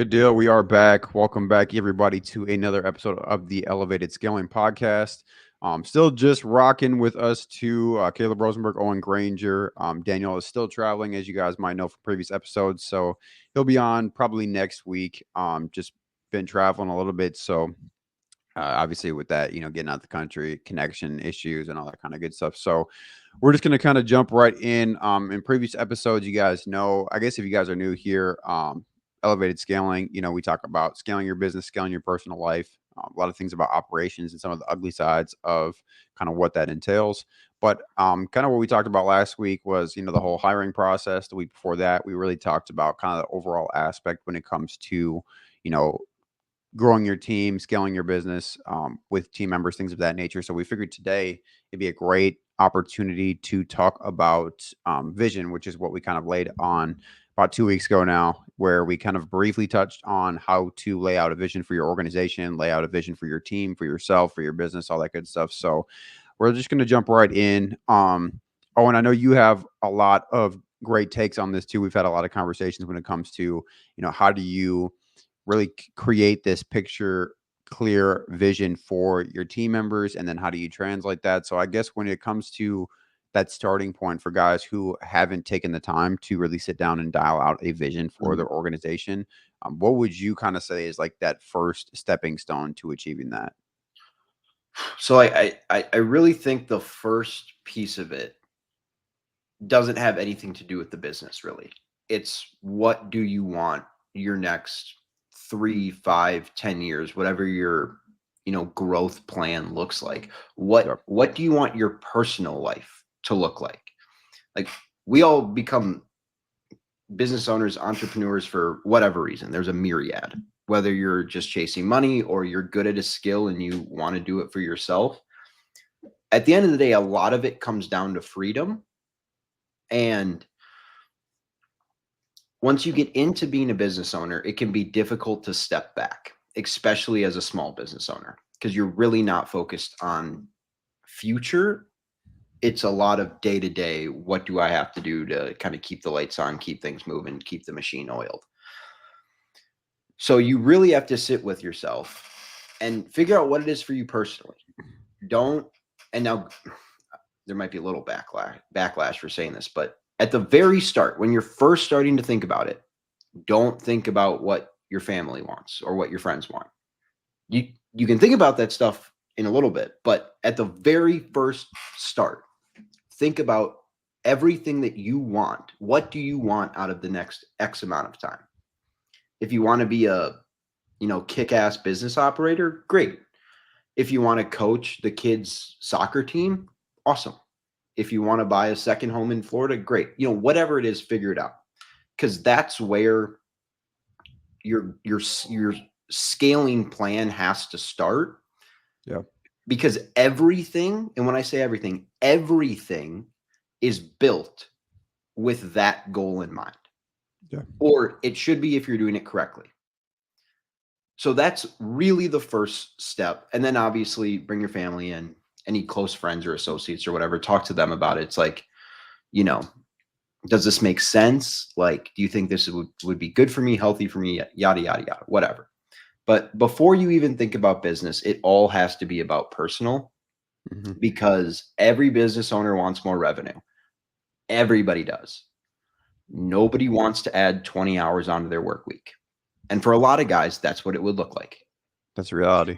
Good deal. We are back. Welcome back, everybody, to another episode of the Elevated Scaling Podcast. Still just rocking with us to Caleb Rosenberg, Owen Granger. Daniel is still traveling, as you guys might know from previous episodes, so he'll be on probably next week. Just been traveling a little bit, so obviously with that, getting out the country, connection issues, and all that kind of good stuff. So we're just going to kind of jump right in. In previous episodes, you guys know, I guess if you guys are new here, elevated scaling, we talk about scaling your business, scaling your personal life, a lot of things about operations and some of the ugly sides of kind of what that entails. But kind of what we talked about last week was, the whole hiring process. The week before that, we really talked about kind of the overall aspect when it comes to, you know, growing your team, scaling your business with team members, things of that nature. So we figured today it'd be a great opportunity to talk about vision, which is what we kind of laid on about 2 weeks ago now, where we kind of briefly touched on how to lay out a vision for your organization, lay out a vision for your team, for yourself, for your business, all that good stuff. So we're just going to jump right in. Oh, and I know you have a lot of great takes on this too. We've had a lot of conversations when it comes to, how do you really create this picture clear vision for your team members, and then how do you translate that? So I guess when it comes to that starting point for guys who haven't taken the time to really sit down and dial out a vision for their organization, what would you kind of say is like that first stepping stone to achieving that? So I really think the first piece of it doesn't have anything to do with the business, really. It's what do you want your next 3, 5, 10 years, whatever your growth plan looks like. What do you want your personal life to look like? Like, we all become business owners, entrepreneurs for whatever reason. There's a myriad, whether you're just chasing money or you're good at a skill and you want to do it for yourself. At the end of the day, a lot of it comes down to freedom. And once you get into being a business owner, it can be difficult to step back, especially as a small business owner, because you're really not focused on future. It's a lot of day to day. What do I have to do to kind of keep the lights on, keep things moving, keep the machine oiled? So you really have to sit with yourself and figure out what it is for you personally. And now there might be a little backlash for saying this, but at the very start, when you're first starting to think about it, don't think about what your family wants or what your friends want. You can think about that stuff in a little bit, but at the very first start, think about everything that you want. What do you want out of the next X amount of time? If you want to be a, kick-ass business operator, great. If you want to coach the kids' soccer team, awesome. If you want to buy a second home in Florida, great. Whatever it is, figure it out. Because that's where your scaling plan has to start. Yeah. Because everything, and when I say everything is built with that goal in mind. Yeah. Or it should be if you're doing it correctly. So that's really the first step. And then obviously bring your family in, any close friends or associates or whatever, talk to them about it. It's like, does this make sense? Like, do you think this would be good for me, healthy for me, yada, yada, yada, whatever. But before you even think about business, it all has to be about personal, because every business owner wants more revenue. Everybody does. Nobody wants to add 20 hours onto their work week. And for a lot of guys, that's what it would look like. That's reality.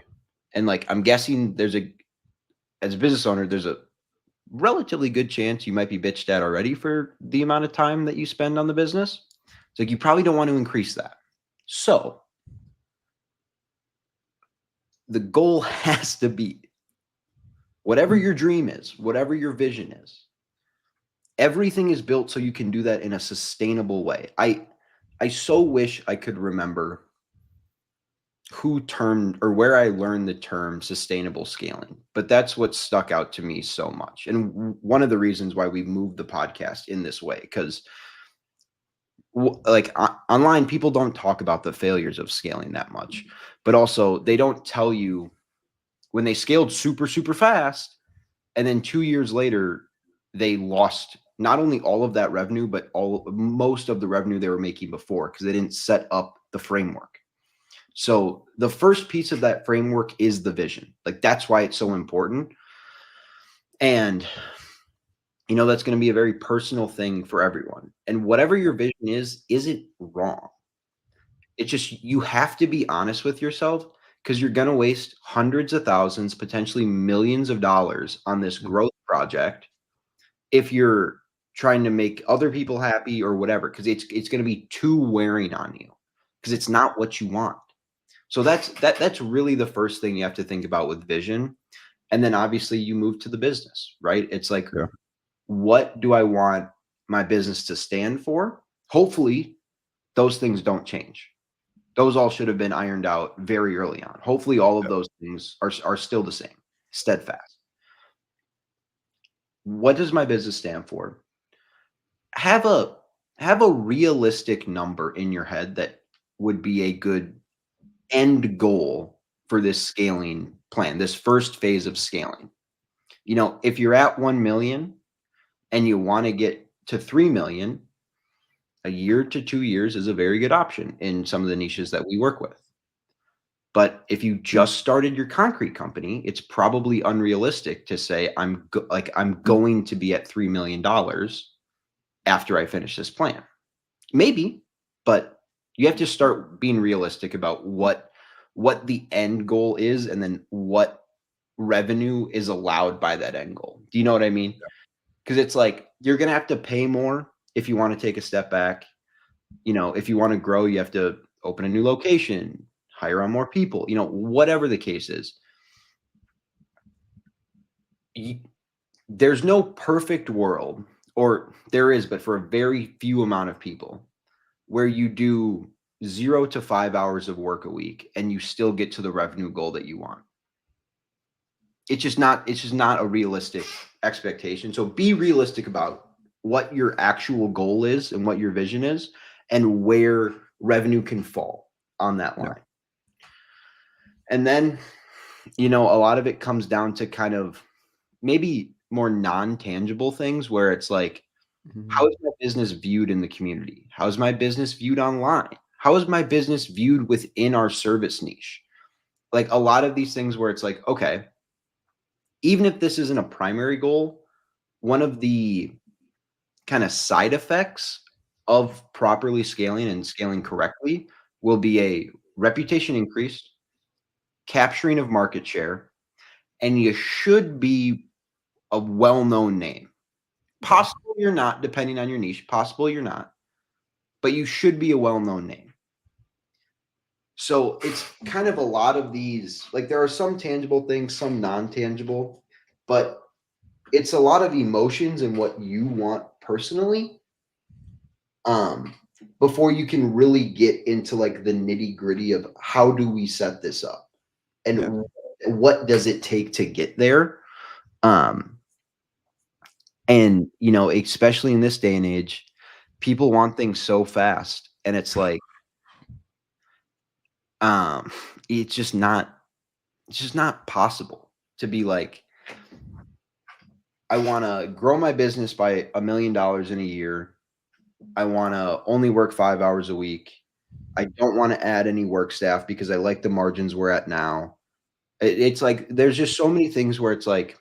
And like, I'm guessing as a business owner, there's a relatively good chance you might be bitched at already for the amount of time that you spend on the business. It's like, you probably don't want to increase that. So the goal has to be whatever your dream is, whatever your vision is, everything is built so you can do that in a sustainable way. I so wish I could remember who termed or where I learned the term sustainable scaling, but that's what stuck out to me so much. And one of the reasons why we moved the podcast in this way, because like online, people don't talk about the failures of scaling that much, but also they don't tell you when they scaled super, super fast, and then 2 years later, they lost not only all of that revenue, but most of the revenue they were making before, because they didn't set up the framework. So the first piece of that framework is the vision. Like, that's why it's so important. And that's going to be a very personal thing for everyone. And whatever your vision isn't wrong. It's just, you have to be honest with yourself, because you're going to waste hundreds of thousands, potentially millions of dollars on this growth project if you're trying to make other people happy or whatever, because it's going to be too wearing on you, because it's not what you want. So that's really the first thing you have to think about with vision. And then obviously you move to the business, right? It's like, Yeah. what do I want my business to stand for? Hopefully those things don't change. Those all should have been ironed out very early on. Hopefully all of those things are still the same, steadfast. What does my business stand for? Have a realistic number in your head that would be a good end goal for this scaling plan, this first phase of scaling. If you're at 1 million and you want to get to 3 million, a year to 2 years is a very good option in some of the niches that we work with. But if you just started your concrete company, it's probably unrealistic to say I'm going to be at $3 million after I finish this plan. Maybe, but you have to start being realistic about what the end goal is, and then what revenue is allowed by that end goal. Do you know what I mean? Because it's like, you're going to have to pay more if you want to take a step back. If you want to grow, you have to open a new location, hire on more people, whatever the case is. There's no perfect world, or there is, but for a very few amount of people, where you do 0 to 5 hours of work a week and you still get to the revenue goal that you want. It's just not a realistic expectation. So be realistic about what your actual goal is and what your vision is, and where revenue can fall on that line. And then, a lot of it comes down to kind of maybe more non-tangible things, where it's like, how is my business viewed in the community? How is my business viewed online? How is my business viewed within our service niche? Like, a lot of these things where it's like, okay, even if this isn't a primary goal, one of the kind of side effects of properly scaling and scaling correctly will be a reputation increase, capturing of market share, and you should be a well-known name. Possible you're not, depending on your niche. Possible you're not, but you should be a well-known name. So it's kind of a lot of these, like, there are some tangible things, some non-tangible, but it's a lot of emotions and what you want personally, before you can really get into like the nitty-gritty of how do we set this up, and what does it take to get there. And especially in this day and age, people want things so fast, and it's like, it's just not possible to be like, I want to grow my business by $1 million in a year. I want to only work 5 hours a week. I don't want to add any work staff because I like the margins we're at now. It's like, there's just so many things where it's like,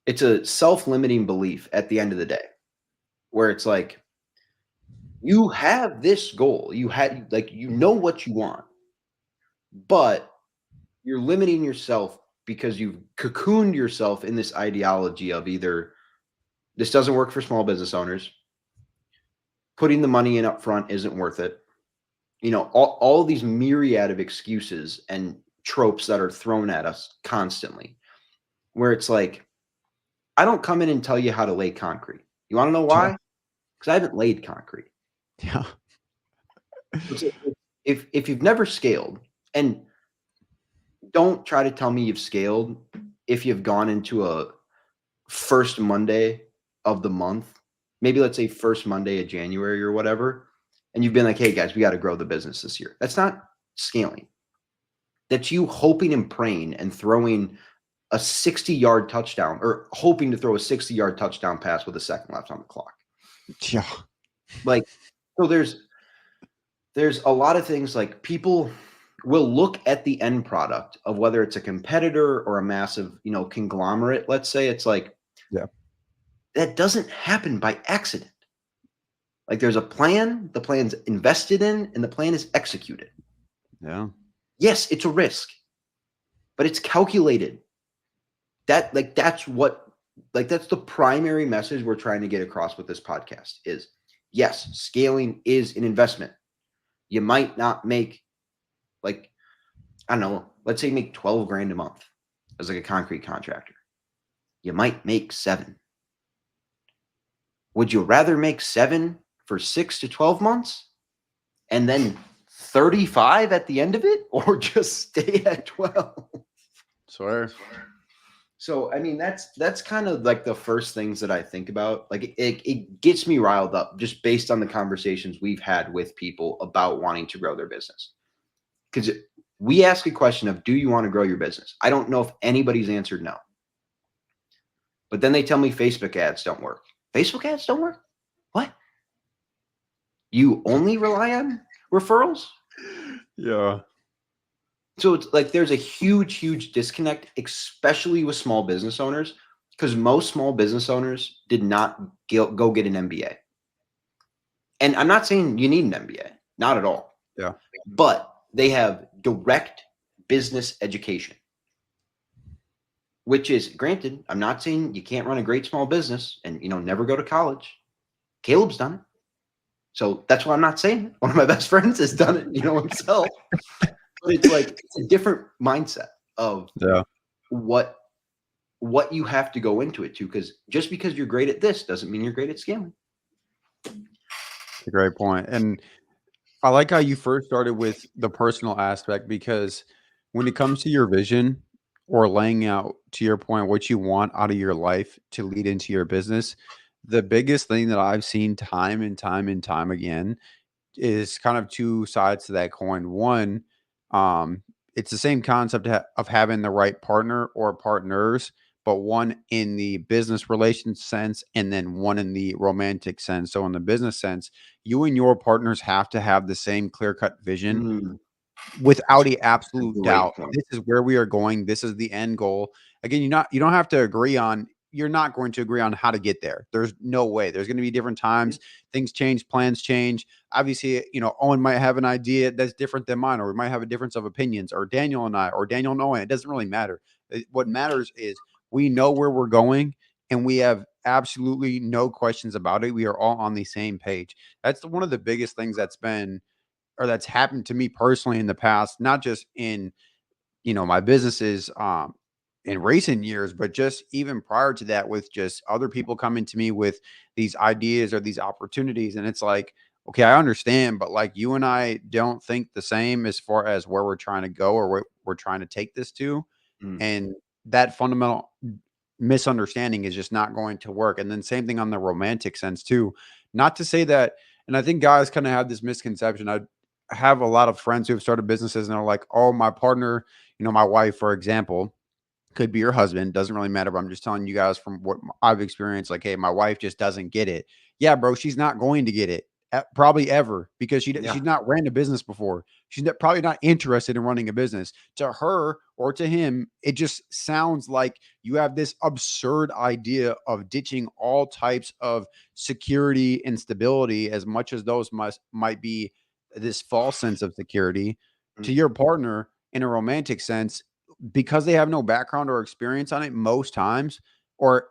it's a self-limiting belief at the end of the day, where it's like, you have this goal, you know what you want, but you're limiting yourself because you've cocooned yourself in this ideology of either this doesn't work for small business owners, putting the money in up front isn't worth it. All these myriad of excuses and tropes that are thrown at us constantly, where it's like, I don't come in and tell you how to lay concrete. You want to know why? Because I haven't laid concrete. Yeah. If you've never scaled, and don't try to tell me you've scaled if you've gone into a first Monday of the month, maybe let's say first Monday of January or whatever, and you've been like, hey guys, we got to grow the business this year. That's not scaling. That's you hoping and praying and throwing a 60-yard touchdown or hoping to throw a 60-yard touchdown pass with a second left on the clock. Yeah. Like, so there's a lot of things like people will look at the end product of whether it's a competitor or a massive, conglomerate. Let's say it's like, Yeah. that doesn't happen by accident. Like there's a plan, the plan's invested in, and the plan is executed. Yeah. Yes, it's a risk, but it's calculated. That's the primary message we're trying to get across with this podcast is yes, scaling is an investment. You might not make like, I don't know, let's say you make 12 grand a month as like a concrete contractor. You might make 7. Would you rather make 7 for 6 to 12 months and then 35 at the end of it, or just stay at 12? Swear. So, I mean, that's kind of like the first things that I think about. Like it gets me riled up just based on the conversations we've had with people about wanting to grow their business. Because we ask a question of, do you want to grow your business? I don't know if anybody's answered no. But then they tell me Facebook ads don't work. Facebook ads don't work? What? You only rely on referrals? Yeah. So it's like there's a huge, huge disconnect, especially with small business owners, because most small business owners did not go get an MBA. And I'm not saying you need an MBA, not at all. Yeah. But they have direct business education, which is, granted, I'm not saying you can't run a great small business and, never go to college. Caleb's done it. So that's why I'm not saying it. One of my best friends has done it, himself. But it's like, it's a different mindset of what you have to go into it to, because just because you're great at this doesn't mean you're great at scaling. It's a great point. And I like how you first started with the personal aspect, because when it comes to your vision or laying out, to your point, what you want out of your life to lead into your business, the biggest thing that I've seen time and time and time again is kind of two sides to that coin. One, it's the same concept of having the right partner or partners, but one in the business relations sense and then one in the romantic sense. So in the business sense, you and your partners have to have the same clear-cut vision without a absolute Great doubt. point. This is where we are going. This is the end goal. Again, you don't have to agree on, you're not going to agree on how to get there. There's no way. There's going to be different times. Things change, plans change. Obviously, Owen might have an idea that's different than mine, or we might have a difference of opinions, or Daniel and I, or Daniel and Owen. It doesn't really matter. What matters is we know where we're going and we have absolutely no questions about it. We are all on the same page. That's one of the biggest things that's happened to me personally in the past, not just in my businesses in recent years, but just even prior to that, with just other people coming to me with these ideas or these opportunities. And it's like, okay, I understand, but like you and I don't think the same as far as where we're trying to go or where we're trying to take this to. And that fundamental misunderstanding is just not going to work. And then same thing on the romantic sense too. Not to say that, and I think guys kind of have this misconception. I have a lot of friends who have started businesses and they're like, oh, my partner, my wife, for example, could be your husband, doesn't really matter, but I'm just telling you guys from what I've experienced. Like, hey, my wife just doesn't get it. Yeah, bro, she's not going to get it, probably ever, because she's not ran a business before. She's probably not interested in running a business. To her or to him, it just sounds like you have this absurd idea of ditching all types of security and stability, as much as those might be this false sense of security, to your partner in a romantic sense, because they have no background or experience on it most times, or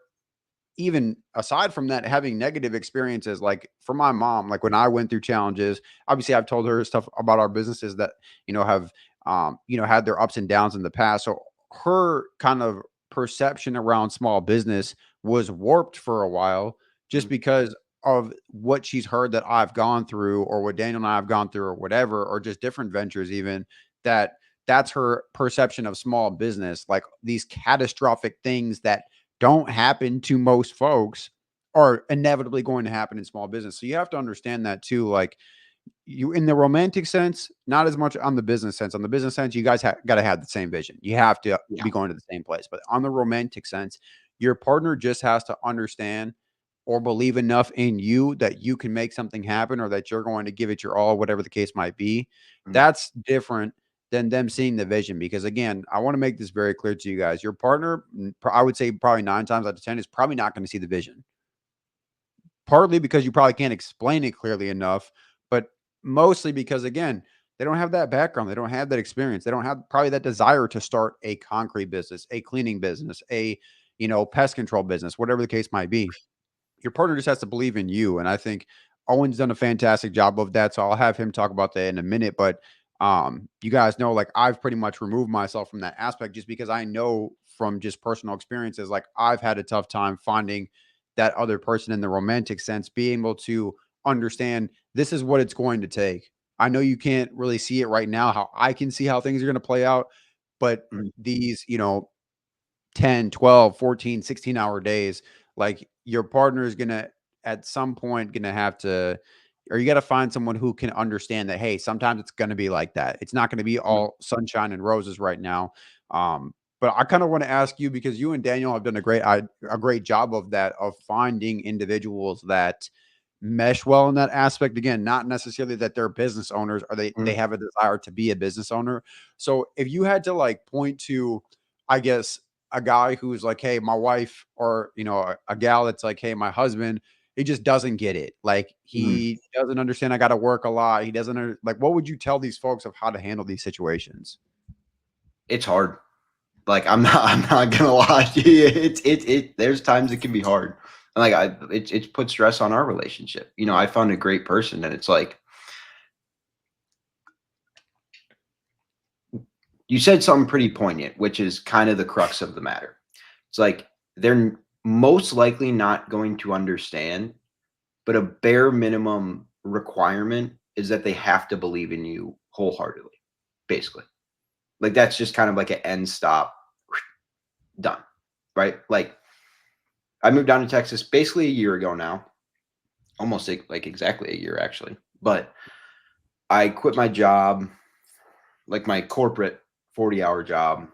even aside from that, having negative experiences. Like for my mom, like when I went through challenges, obviously I've told her stuff about our businesses that, have, had their ups and downs in the past. So her kind of perception around small business was warped for a while, just because of what she's heard that I've gone through, or what Daniel and I have gone through, or whatever, or just different ventures, even that's her perception of small business. Like these catastrophic things that don't happen to most folks are inevitably going to happen in small business. So you have to understand that too. Like, You in the romantic sense, not as much on the business sense. On the business sense, you guys got to have the same vision. You have to Yeah. be going to the same place. But on the romantic sense, your partner just has to understand or believe enough in you that you can make something happen or that you're going to give it your all, whatever the case might be. Mm, That's different than them seeing the vision. Because again, I want to make this very clear to you guys. Your partner, I would say probably 9 times out of 10, is probably not going to see the vision, partly because you probably can't explain it clearly enough, but mostly because again, they don't have that background, they don't have that experience, they don't have probably that desire to start a concrete business, a cleaning business, a pest control business, whatever the case might be. Your partner just has to believe in you. And I think Owen's done a fantastic job of that. So I'll have him talk about that in a minute. But you guys know, like, I've pretty much removed myself from that aspect just because I know from just personal experiences, like, I've had a tough time finding that other person in the romantic sense, being able to understand this is what it's going to take. I know you can't really see it right now, how I can see how things are going to play out, but mm, these, 10, 12, 14, 16-hour days, like, your partner is gonna at some point gonna have to, or you gotta find someone who can understand that, hey, sometimes it's gonna be like that. It's not gonna be mm, all sunshine and roses right now. But I kind of want to ask you, because you and Daniel have done a great job of that, of finding individuals that mesh well in that aspect. Again, not necessarily that they're business owners or they mm. have a desire to be a business owner. So if you had to, like, point to, I guess, a guy who's like, hey, my wife, or a gal that's like, hey, my husband, he just doesn't get it. Like, Mm. he doesn't understand I got to work a lot. He doesn't like, what would you tell these folks of how to handle these situations? It's hard. Like, I'm not gonna lie to you. There's times it can be hard. And like it's put stress on our relationship. I found a great person, and it's like you said something pretty poignant, which is kind of the crux of the matter. It's like they're most likely not going to understand, but a bare minimum requirement is that they have to believe in you wholeheartedly, basically. Like, that's just kind of like an end stop, done, right? Like, I moved down to Texas basically a year ago now, almost like exactly a year actually. But I quit my job, like my corporate 40-hour job,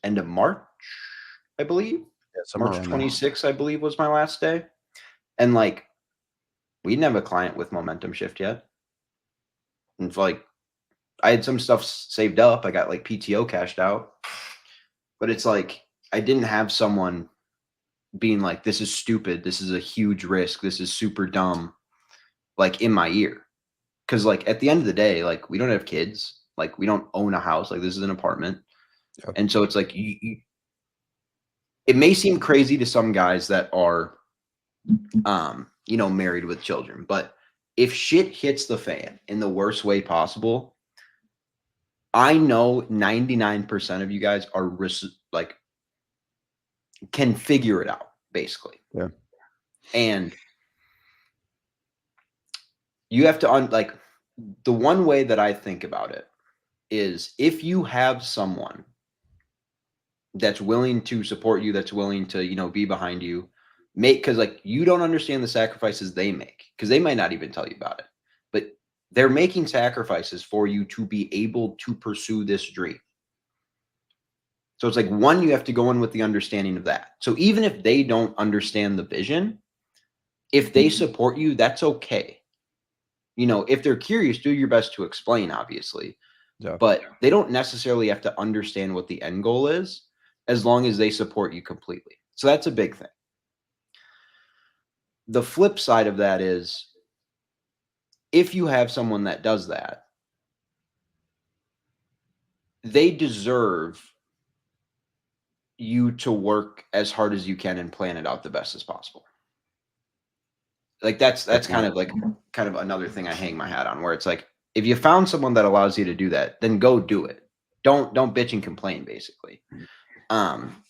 end of March, I believe. Yeah, somewhere March around there. 26th, I believe, was my last day. And like, we didn't have a client with momentum shift yet. And like, I had some stuff saved up. I got like PTO cashed out. But it's like, I didn't have someone being like, this is stupid. This is a huge risk. This is super dumb, like, in my ear. Cause like, at the end of the day, like, we don't have kids. Like, we don't own a house. Like, this is an apartment. Yep. And so it's like, it may seem crazy to some guys that are, married with children, but if shit hits the fan in the worst way possible, I know 99% of you guys are like, can figure it out, basically. Yeah. And you have to like, the one way that I think about it is, if you have someone that's willing to support you, that's willing to, be behind you, because like, you don't understand the sacrifices they make, because they might not even tell you about it, but they're making sacrifices for you to be able to pursue this dream. So it's like, one, you have to go in with the understanding of that. So even if they don't understand the vision, if they support you, that's okay. If they're curious, do your best to explain, obviously, Yeah. but they don't necessarily have to understand what the end goal is, as long as they support you completely. So that's a big thing. The flip side of that is, if you have someone that does that, they deserve you to work as hard as you can and plan it out the best as possible. Like, that's Fair kind point. of like, kind of another thing I hang my hat on, where it's like, if you found someone that allows you to do that, then go do it. Don't bitch and complain, basically. Um,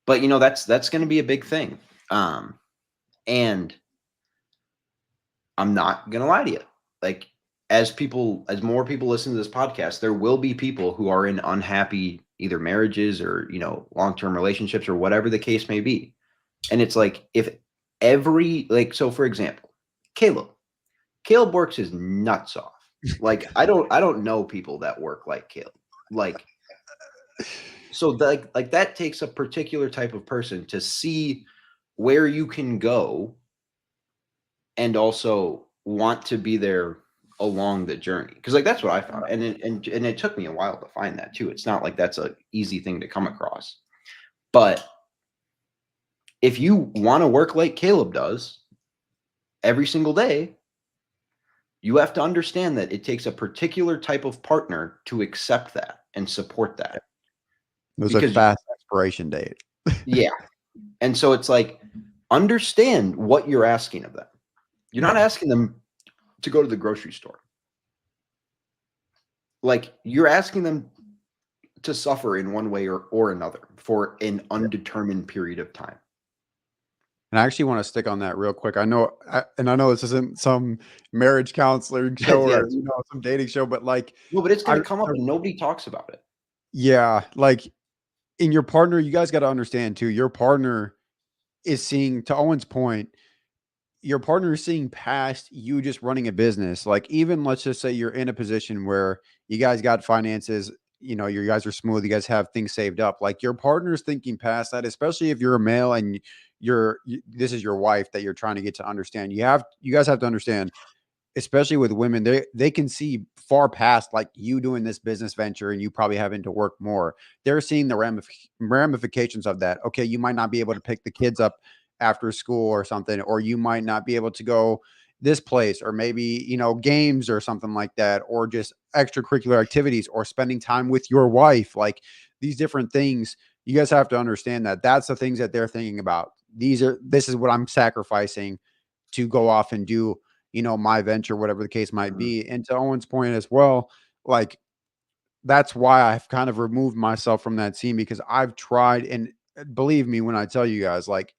but that's going to be a big thing. And I'm not going to lie to you. Like, as more people listen to this podcast, there will be people who are in unhappy either marriages or, long-term relationships or whatever the case may be. And it's like, if so for example, Caleb, Caleb works his nuts off. Like I don't know people that work like Caleb. Like so like that takes a particular type of person to see where you can go and also want to be there along the journey, because like that's what I found, and it took me a while to find that too. It's not like that's a easy thing to come across, but if you want to work like Caleb does every single day, you have to understand that it takes a particular type of partner to accept that and support that. There's a Because fast expiration date. yeah, and so it's like, understand what you're asking of them. You're not Yeah. asking them to go to the grocery store. Like, you're asking them to suffer in one way or another for an undetermined period of time. And I actually want to stick on that real quick. And I know this isn't some marriage counseling show Yes, or yes. some dating show, but like, No, but it's I, going to come up I and nobody talks about it. yeah, like in your partner, you guys got to understand too. Your partner is seeing, to Owen's point, your partner is seeing past you just running a business. Like, even let's just say you're in a position where you guys got finances, you guys are smooth, you guys have things saved up. Like, your partner's thinking past that, especially if you're a male and this is your wife that you're trying to get to understand. You guys have to understand, especially with women, they can see far past like you doing this business venture and you probably having to work more. They're seeing the ramifications of that. Okay, you might not be able to pick the kids up after school or something, or you might not be able to go this place, or maybe games or something like that, or just extracurricular activities, or spending time with your wife. Like, these different things, you guys have to understand that that's the things that they're thinking about. This is what I'm sacrificing to go off and do my venture, whatever the case might Mhm. be. And to Owen's point as well, like, that's why I've kind of removed myself from that scene, because I've tried, and believe me when I tell you guys, like,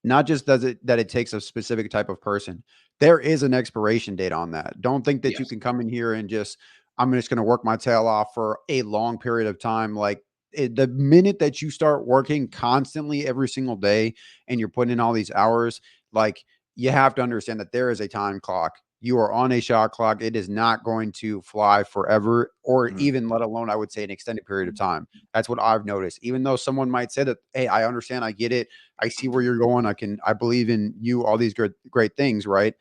not just does it that it takes a specific type of person. There is an expiration date on that. Don't think that you Yes. can come in here and I'm just going to work my tail off for a long period of time. Like, the minute that you start working constantly every single day and you're putting in all these hours, like, you have to understand that there is a time clock. You are on a shot clock. It is not going to fly forever, or Mhm. even let alone, I would say, an extended period of time. That's what I've noticed. Even though someone might say that, hey, I understand, I get it, I see where you're going. I believe in you, all these great things, right?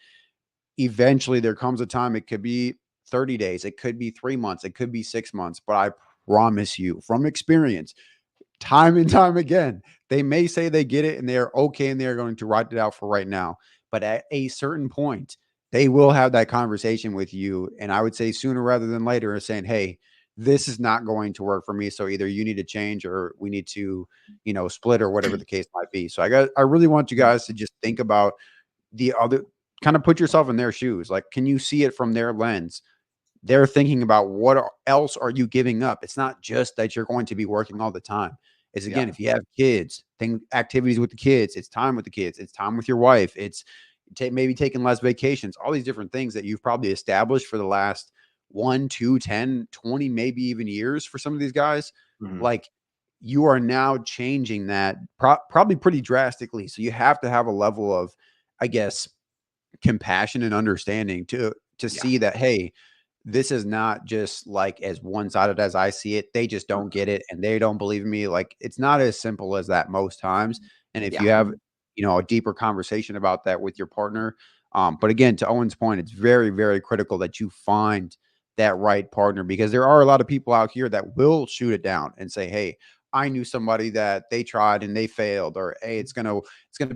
Eventually there comes a time, it could be 30 days, it could be 3 months, it could be 6 months, but I promise you from experience, time and time again, they may say they get it and they're okay and they're going to write it out for right now. But at a certain point, they will have that conversation with you. And I would say sooner rather than later, is saying, hey, this is not going to work for me. So either you need to change or we need to, split, or whatever the case might be. So I really want you guys to just think about the other, kind of put yourself in their shoes. Like, can you see it from their lens? They're thinking about else are you giving up? It's not just that you're going to be working all the time. It's, Yeah. again, if you have kids, activities with the kids, it's time with the kids, it's time with your wife, it's maybe taking less vacations, all these different things that you've probably established for the last 1, 2, 10, 20, maybe even years for some of these guys. Mhm. Like, you are now changing that probably pretty drastically. So you have to have a level of, I guess, compassion and understanding to Yeah. see that, hey, this is not just like as one-sided as I see it. They just don't Mhm. get it and they don't believe in me. Like, it's not as simple as that most times. And if Yeah. you have, a deeper conversation about that with your partner, but again, to Owen's point, it's very, very critical that you find that right partner, because there are a lot of people out here that will shoot it down and say, hey, I knew somebody that they tried and they failed, or hey, it's gonna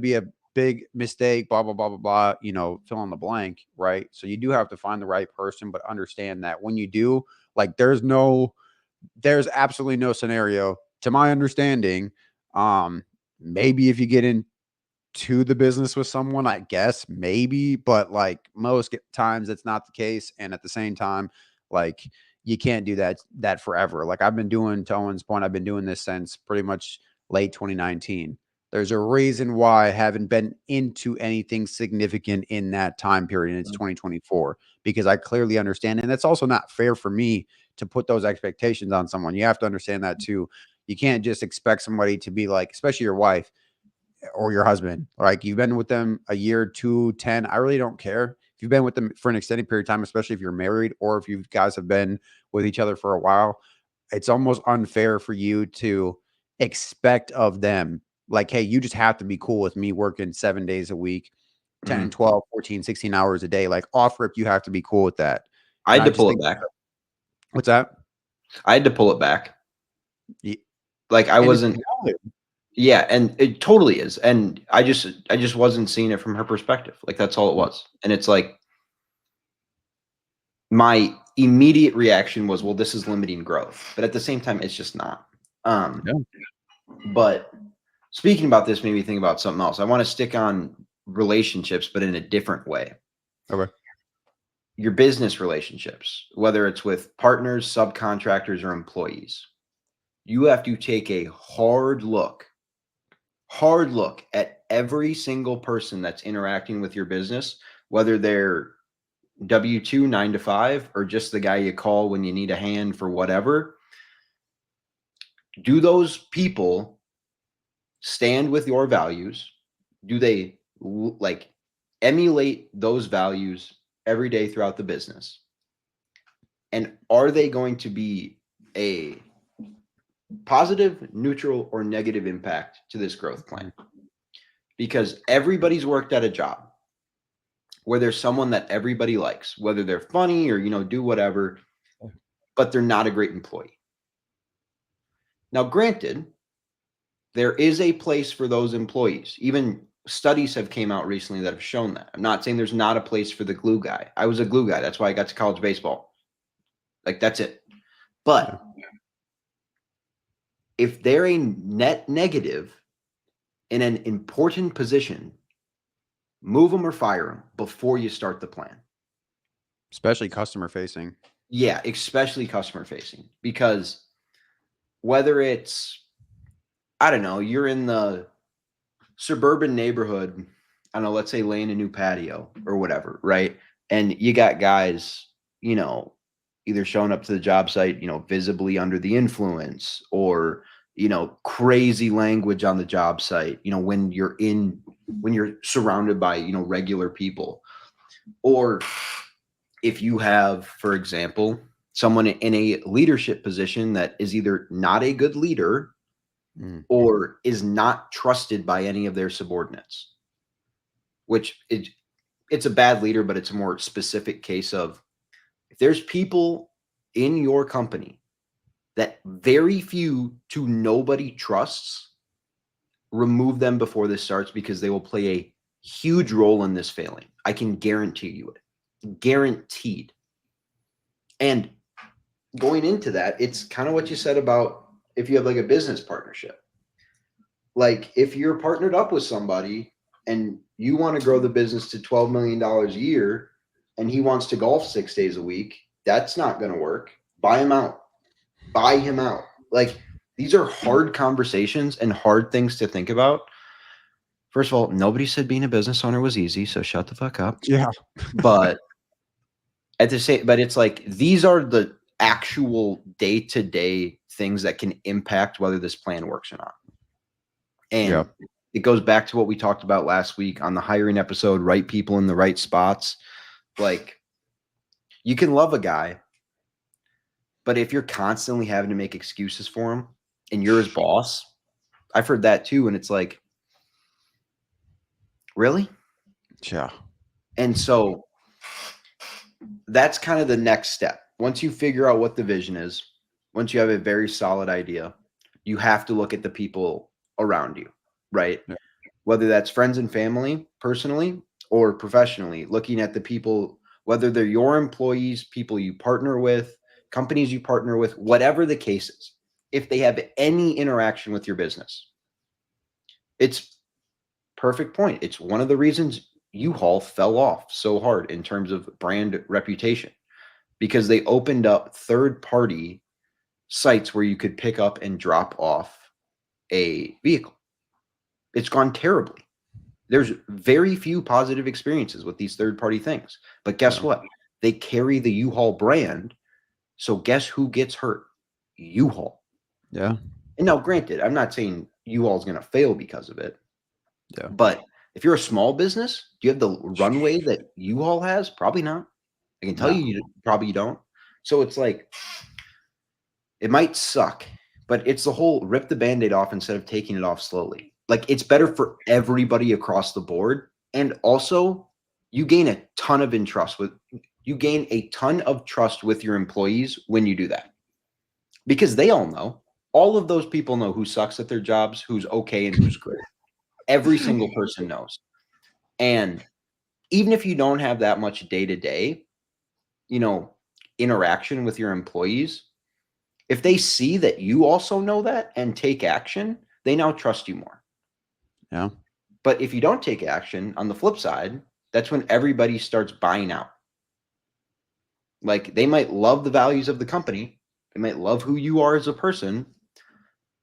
be a big mistake, blah, blah, blah, blah, blah, fill in the blank, right? So you do have to find the right person, but understand that when you do, like, there's absolutely no scenario, to my understanding. Maybe if you get into the business with someone, I guess maybe, but like most times it's not the case. And at the same time, like, you can't do that forever. Like, I've been doing, to Owen's point, I've been doing this since pretty much late 2019. There's a reason why I haven't been into anything significant in that time period. And it's Mhm. 2024, because I clearly understand. And it's also not fair for me to put those expectations on someone. You have to understand that too. You can't just expect somebody to be like, especially your wife or your husband. Like, you've been with them a year, two, 10. I really don't care. If you've been with them for an extended period of time, especially if you're married or if you guys have been with each other for a while, it's almost unfair for you to expect of them, like, hey, you just have to be cool with me working 7 days a week, 10, Mhm. 12, 14, 16 hours a day. Like, off rip, you have to be cool with that. I And had I to just pull it think, back. what's that? I had to pull it back. Ye- Like I And it's wasn't. valid. Yeah, and it totally is. And I just wasn't seeing it from her perspective. Like that's all it was. And it's like my immediate reaction was, well, this is limiting growth. But at the same time, it's just not. Um, Yeah. but speaking about this made me think about something else. I want to stick on relationships, but in a different way. Okay. Your business relationships, whether it's with partners, subcontractors, or employees, you have to take a hard look at every single person that's interacting with your business, whether they're W-2, 9 to 5, or just the guy you call when you need a hand for whatever. Do those people stand with your values? Do they like emulate those values every day throughout the business? And are they going to be a positive, neutral, or negative impact to this growth plan? Because everybody's worked at a job where there's someone that everybody likes, whether they're funny or, do whatever, but they're not a great employee. Now, granted, there is a place for those employees. Even studies have came out recently that have shown that. I'm not saying there's not a place for the glue guy. I was a glue guy. That's why I got to college baseball. Like, that's it. But if they're a net negative in an important position, move them or fire them before you start the plan. Especially customer facing. Yeah, especially customer facing, because whether it's, I don't know, you're in the suburban neighborhood, I don't know, let's say laying a new patio or whatever, right? And you got guys, either showing up to the job site, visibly under the influence, or, crazy language on the job site, when you're surrounded by, regular people. Or if you have, for example, someone in a leadership position that is either not a good leader or is not trusted by any of their subordinates, which it's a bad leader, but it's a more specific case of if there's people in your company that very few to nobody trusts, remove them before this starts, because they will play a huge role in this failing. I can guarantee you it. Guaranteed. And going into that, it's kind of what you said about if you have like a business partnership. Like if you're partnered up with somebody and you want to grow the business to $12 million a year and he wants to golf 6 days a week, that's not going to work. Buy him out. Buy him out. Like these are hard conversations and hard things to think about. First of all, nobody said being a business owner was easy, so shut the fuck up. Yeah. But it's like these are the actual day-to-day things that can impact whether this plan works or not. And it goes back to what we talked about last week on the hiring episode, right people in the right spots. Like you can love a guy, but if you're constantly having to make excuses for him and you're his boss, I've heard that too. And it's like, really? Yeah. And so that's kind of the next step. Once you figure out what the vision is, once you have a very solid idea, you have to look at the people around you, right? Yeah. Whether that's friends and family, personally or professionally, looking at the people, whether they're your employees, people you partner with, companies you partner with, whatever the case is, if they have any interaction with your business. It's perfect point. It's one of the reasons U-Haul fell off so hard in terms of brand reputation, because they opened up third-party sites where you could pick up and drop off a vehicle. It's gone terribly. There's very few positive experiences with these third-party things. But guess what? They carry the U-Haul brand. So guess who gets hurt? U-Haul. Yeah. And now, granted, I'm not saying U-Haul is going to fail because of it. Yeah. But If you're a small business, do you have the runway that U-Haul has? Probably not. I can tell No. you probably don't. So it's like, it might suck, but it's the whole rip the Band-Aid off instead of taking it off slowly. Like, it's better for everybody across the board. And also, you gain a ton of trust with your employees when you do that. Because they all know. All of those people know who sucks at their jobs, who's okay, and who's good. Every single person knows. And even if you don't have that much day-to-day, interaction with your employees, if they see that you also know that and take action, they now trust you more. Yeah. But if you don't take action, on the flip side, that's when everybody starts buying out. Like, they might love the values of the company, they might love who you are as a person,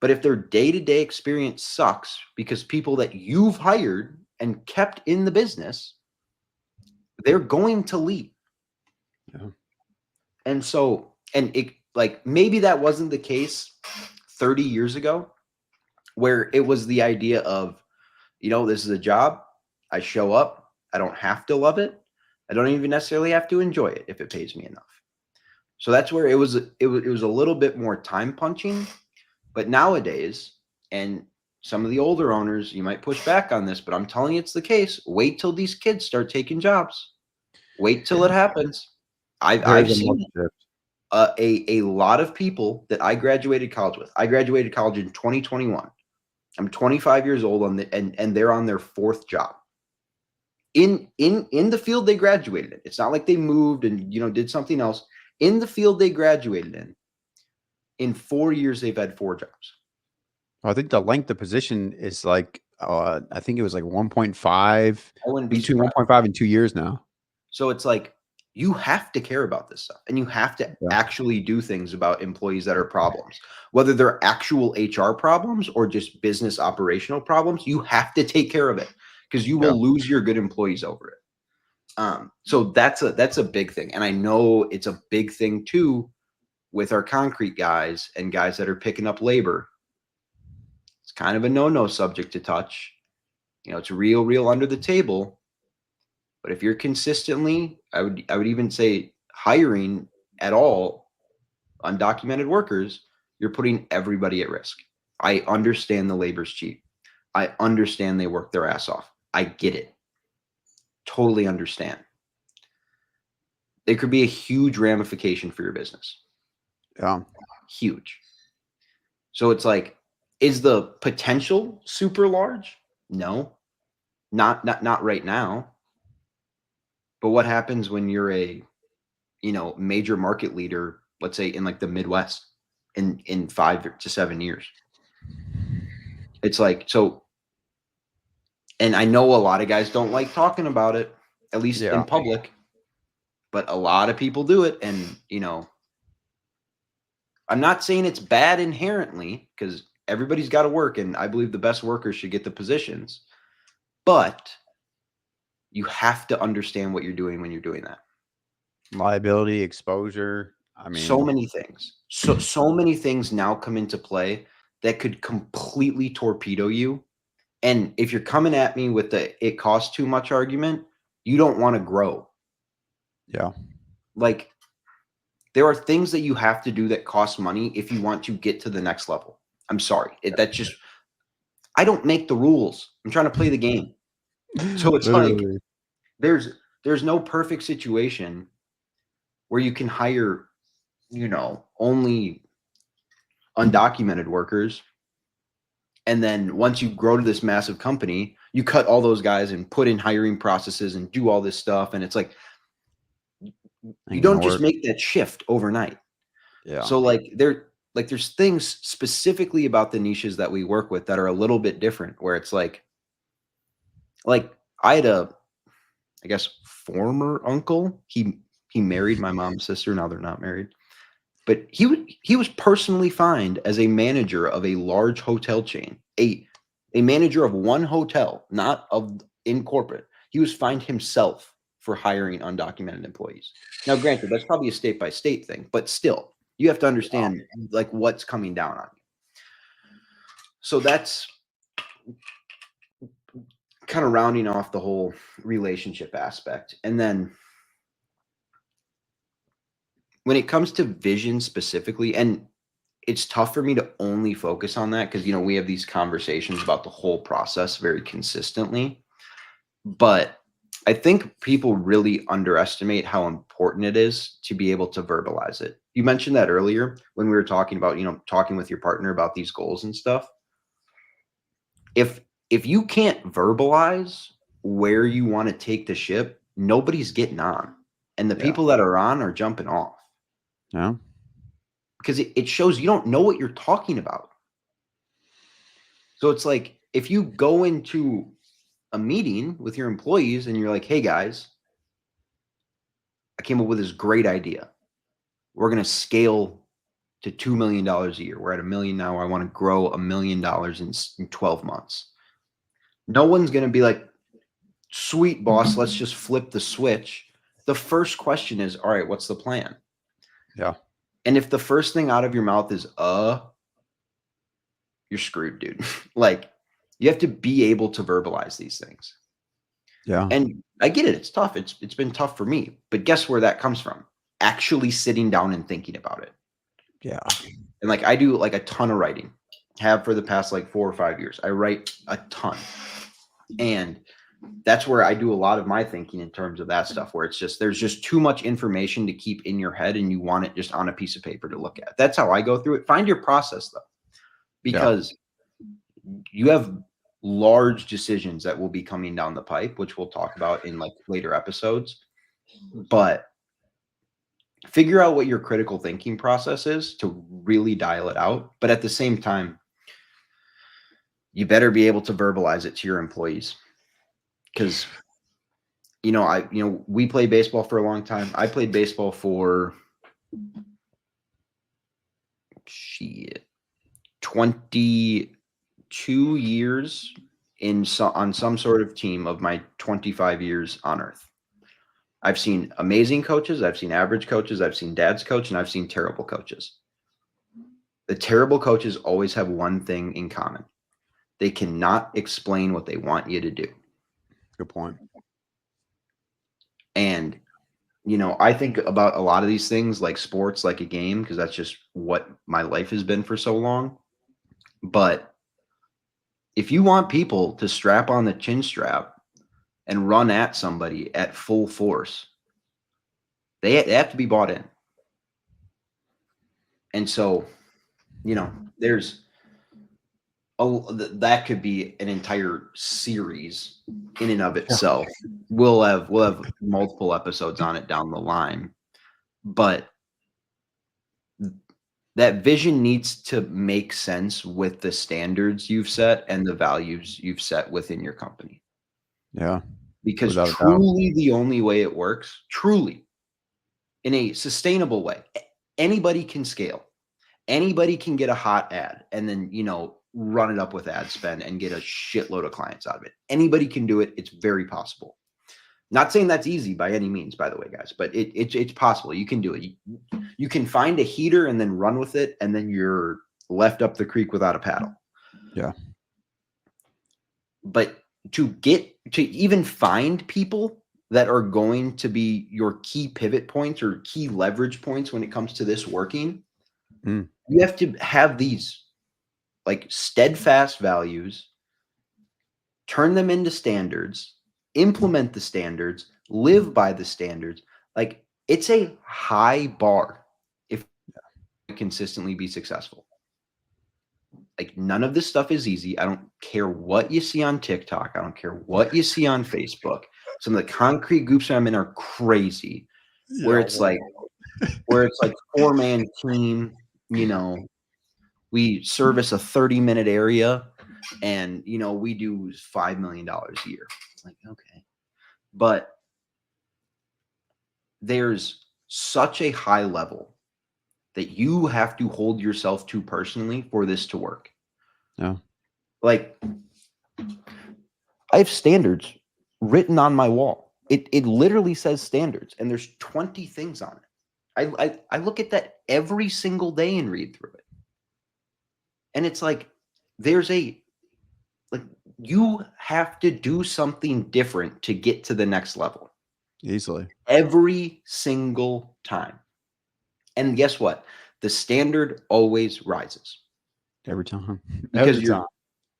but if their day-to-day experience sucks because people that you've hired and kept in the business, they're going to leave. Yeah. And so, and it, like, maybe that wasn't the case 30 years ago, where it was the idea of, this is a job. I show up. I don't have to love it. I don't even necessarily have to enjoy it if it pays me enough. So that's where it was a little bit more time punching. But nowadays, and some of the older owners, you might push back on this, but I'm telling you it's the case. Wait till these kids start taking jobs. Wait till it happens. I've There's a seen market shift. a lot of people that I graduated college with. I graduated college in 2021. I'm 25 years old and they're on their fourth job in the field they graduated in. It's not like they moved and did something else. In the field they graduated in 4 years they've had 4 jobs. I think the length of position is like, I think it was like 1.5, I wouldn't be between surprised. 1.5 and 2 years now. So it's like, you have to care about this stuff and you have to Yeah. actually do things about employees that are problems, whether they're actual HR problems or just business operational problems. You have to take care of it because you will lose your good employees over it. So that's a big thing. And I know it's a big thing too with our concrete guys and guys that are picking up labor. It's kind of a no-no subject to touch. It's real under the table. But if you're consistently, I would even say hiring at all undocumented workers, you're putting everybody at risk. I understand the labor's cheap. I understand they work their ass off. I get it. Totally understand. There could be a huge ramification for your business. Yeah. Huge. So it's like, is the potential super large? No. Not right now. But what happens when you're a major market leader, let's say in like the Midwest in 5 to 7 years? It's like, so, and I know a lot of guys don't like talking about it, at least Yeah. in public, but a lot of people do it. And, I'm not saying it's bad inherently because everybody's got to work. And I believe the best workers should get the positions, but you have to understand what you're doing when you're doing that. Liability, exposure. I mean, So many things. So many things now come into play that could completely torpedo you. And if you're coming at me with the it costs too much argument, you don't want to grow. yeah. Like, there are things that you have to do that cost money if you want to get to the next level. I'm sorry. That's just, I don't make the rules. I'm trying to play the game. So it's like, Literally. there's no perfect situation where you can hire, only undocumented workers. And then once you grow to this massive company, you cut all those guys and put in hiring processes and do all this stuff. And it's like, you don't just make that shift overnight. Yeah. So there's things specifically about the niches that we work with that are a little bit different, where it's like I had I guess, former uncle. He married my mom's sister. Now they're not married. But he was personally fined as a manager of a large hotel chain, a manager of one hotel, not of in corporate. He was fined himself for hiring undocumented employees. Now, granted, that's probably a state by state thing, but still, you have to understand like what's coming down on you. So kind of rounding off the whole relationship aspect. And then when it comes to vision specifically, and it's tough for me to only focus on that because, we have these conversations about the whole process very consistently. But I think people really underestimate how important it is to be able to verbalize it. You mentioned that earlier when we were talking about, talking with your partner about these goals and stuff. If you can't verbalize where you want to take the ship, nobody's getting on. And the people that are on are jumping off. Yeah. Because it shows you don't know what you're talking about. So it's like if you go into a meeting with your employees and you're like, hey guys, I came up with this great idea. We're going to scale to $2 million a year. We're at $1 million now. I want to grow $1 million in 12 months. No one's going to be like, sweet boss, let's just flip the switch. The first question is, all right, what's the plan? Yeah. And if the first thing out of your mouth is, you're screwed, dude. Like, you have to be able to verbalize these things. Yeah. And I get it. It's tough. It's been tough for me. But guess where that comes from? Actually sitting down and thinking about it. Yeah. And like I do like a ton of writing. Have for the past like 4 or 5 years. I write a ton. And that's where I do a lot of my thinking in terms of that stuff, where it's just there's just too much information to keep in your head and you want it just on a piece of paper to look at. That's how I go through it. Find your process though, because you have large decisions that will be coming down the pipe, which we'll talk about in like later episodes. But figure out what your critical thinking process is to really dial it out. But at the same time, you better be able to verbalize it to your employees. Because we played baseball for a long time. I played baseball for 22 years on some sort of team of my 25 years on earth. I've seen amazing coaches. I've seen average coaches. I've seen dad's coach, and I've seen terrible coaches. The terrible coaches always have one thing in common. They cannot explain what they want you to do. Good point. And, I think about a lot of these things like sports, like a game, because that's just what my life has been for so long. But if you want people to strap on the chin strap and run at somebody at full force, they have to be bought in. And so, there's that could be an entire series in and of itself. We'll have multiple episodes on it down the line, but that vision needs to make sense with the standards you've set and the values you've set within your company. Yeah. Because Without a doubt. truly the only way it works, truly in a sustainable way, anybody can scale. Anybody can get a hot ad and then, run it up with ad spend and get a shitload of clients out of it. Anybody can do it. It's very possible. Not saying that's easy by any means, by the way, guys, but it's possible. You can do it. You can find a heater and then run with it, and then you're left up the creek without a paddle. Yeah. But to even find people that are going to be your key pivot points or key leverage points when it comes to this working, you have to have these like steadfast values, turn them into standards, implement the standards, live by the standards. Like it's a high bar if you consistently be successful. Like none of this stuff is easy. I don't care what you see on TikTok. I don't care what you see on Facebook. Some of the concrete groups I'm in are crazy. Where it's like 4-man team, we service a 30-minute area and, we do $5 million a year. It's like, okay. But there's such a high level that you have to hold yourself to personally for this to work. Yeah. Like I have standards written on my wall. It literally says standards and there's 20 things on it. I look at that every single day and read through it. And it's like, You have to do something different to get to the next level Easily. every single time. And guess what? The standard always rises Every time. because Every you're time.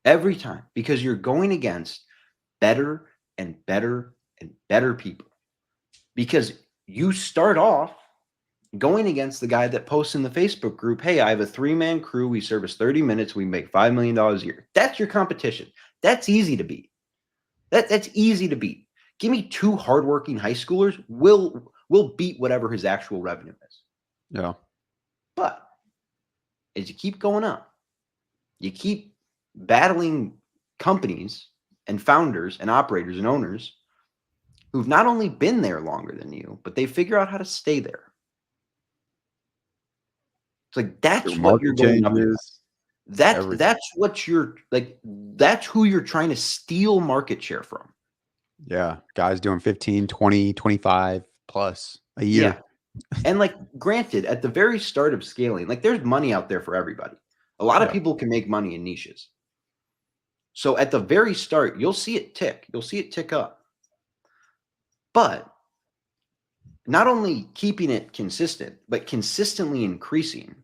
every time because you're going against better and better and better people. Because you start off going against the guy that posts in the Facebook group, hey, I have a 3-man crew. We service 30 minutes. We make $5 million a year. That's your competition. That's easy to beat. That's easy to beat. Give me 2 hardworking high schoolers. We'll beat whatever his actual revenue is. Yeah. But as you keep going up, you keep battling companies and founders and operators and owners who've not only been there longer than you, but they figure out how to stay there. It's like Through that's what you're market going up against. changes. That's what you're like. That's who you're trying to steal market share from. Yeah. Guys doing 15, 20, 25 plus a year. Yeah. And like, granted, at the very start of scaling, like there's money out there for everybody. A lot of people can make money in niches. So at the very start, you'll see it tick. You'll see it tick up. But not only keeping it consistent, but consistently increasing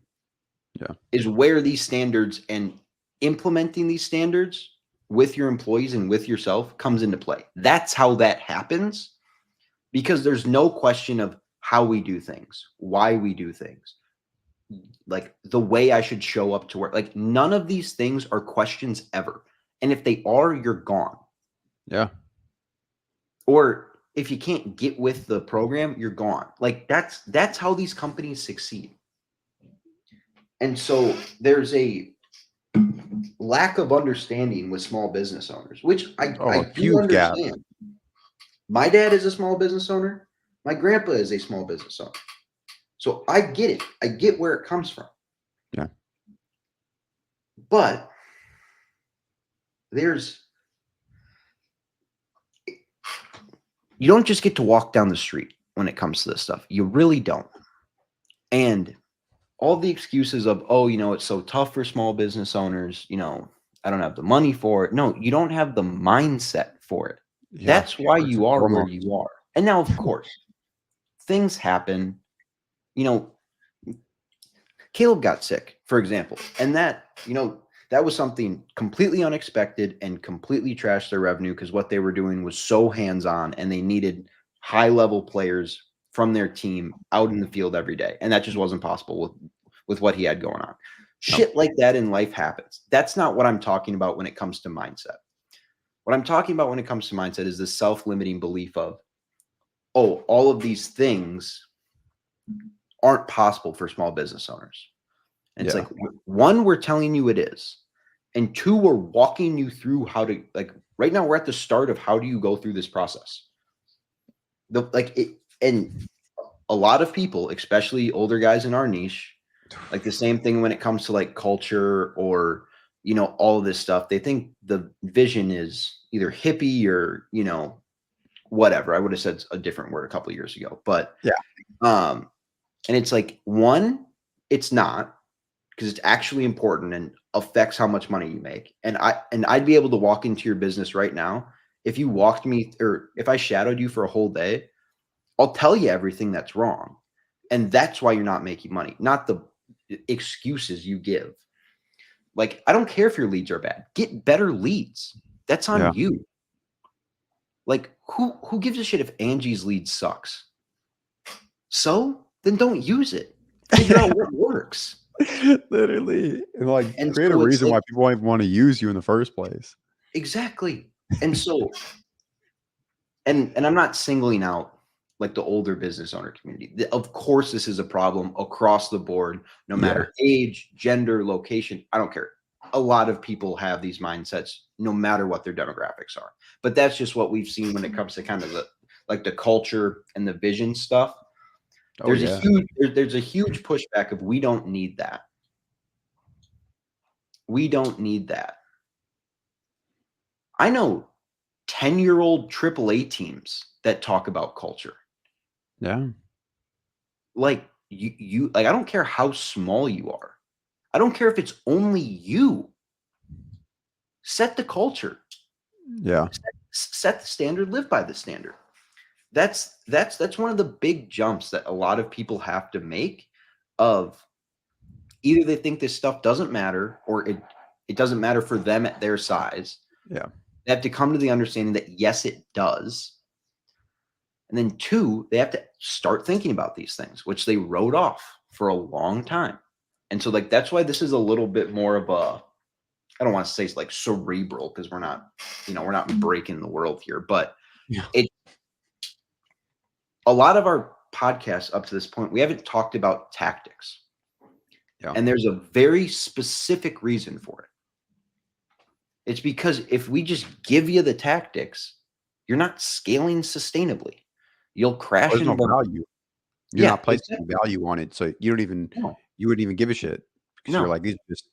is where these standards and implementing these standards with your employees and with yourself comes into play. That's how that happens, because there's no question of how we do things, why we do things, like the way I should show up to work. Like none of these things are questions ever. And if they are, you're gone. Yeah. Or if you can't get with the program, you're gone. Like that's how these companies succeed. And so there's a lack of understanding with small business owners, which I do Huge gap. understand. My dad is a small business owner. My grandpa is a small business owner. So I get it. I get where it comes from. Yeah. But you don't just get to walk down the street when it comes to this stuff. You really don't. And all the excuses of, oh, it's so tough for small business owners, I don't have the money for it. No, you don't have the mindset for it. Yeah. That's why First you and are where foremost. you are. And now, of course, things happen. Caleb got sick, for example, and that was something completely unexpected and completely trashed their revenue, because what they were doing was so hands-on and they needed high-level players from their team out in the field every day, and that just wasn't possible with what he had going on. Shit like that in life happens. That's not what I'm talking about when it comes to mindset. What I'm talking about when it comes to mindset is the self-limiting belief of, oh, all of these things aren't possible for small business owners. And it's like, one, we're telling you it is. And 2, we're walking you through how to, like, right now we're at the start of how do you go through this process. And a lot of people, especially older guys in our niche, like the same thing when it comes to like culture or, all of this stuff. They think the vision is either hippie or, whatever. I would have said a different word a couple of years ago, but and it's like, one, it's not, because it's actually important and affects how much money you make. And I'd be able to walk into your business right now. If you walked me, or if I shadowed you for a whole day, I'll tell you everything that's wrong. And that's why you're not making money, not the excuses you give. Like, I don't care if your leads are bad. Get better leads. That's on you. Like, who gives a shit if Angie's lead sucks? So then don't use it. Figure out what works. Literally. And create a so reason why people won't want to use you in the first place. Exactly. And so, and I'm not singling out like the older business owner community. Of course, this is a problem across the board, no matter age, gender, location. I don't care. A lot of people have these mindsets, no matter what their demographics are. But that's just what we've seen when it comes to kind of the culture and the vision stuff. There's a huge pushback of, we don't need that. We don't need that. I know 10-year-old AAA teams that talk about culture. Yeah. Like you like, I don't care how small you are. I don't care if it's only you. Set the culture. Yeah. Set the standard, live by the standard. That's one of the big jumps that a lot of people have to make. Of either they think this stuff doesn't matter, or it doesn't matter for them at their size. Yeah. They have to come to the understanding that yes, it does. And then two, they have to start thinking about these things, which they wrote off for a long time. And so like that's why this is a little bit more of a, I don't want to say it's like cerebral, because we're not breaking the world here, but Yeah. it a lot of our podcasts up to this point, we haven't talked about tactics. Yeah. And there's a very specific reason for it. It's because if we just give you the tactics, you're not scaling sustainably. You'll crash There's no and burn. value. You're Yeah, not placing exactly. value on it, so No, you wouldn't even give a shit because you're no. like, these are just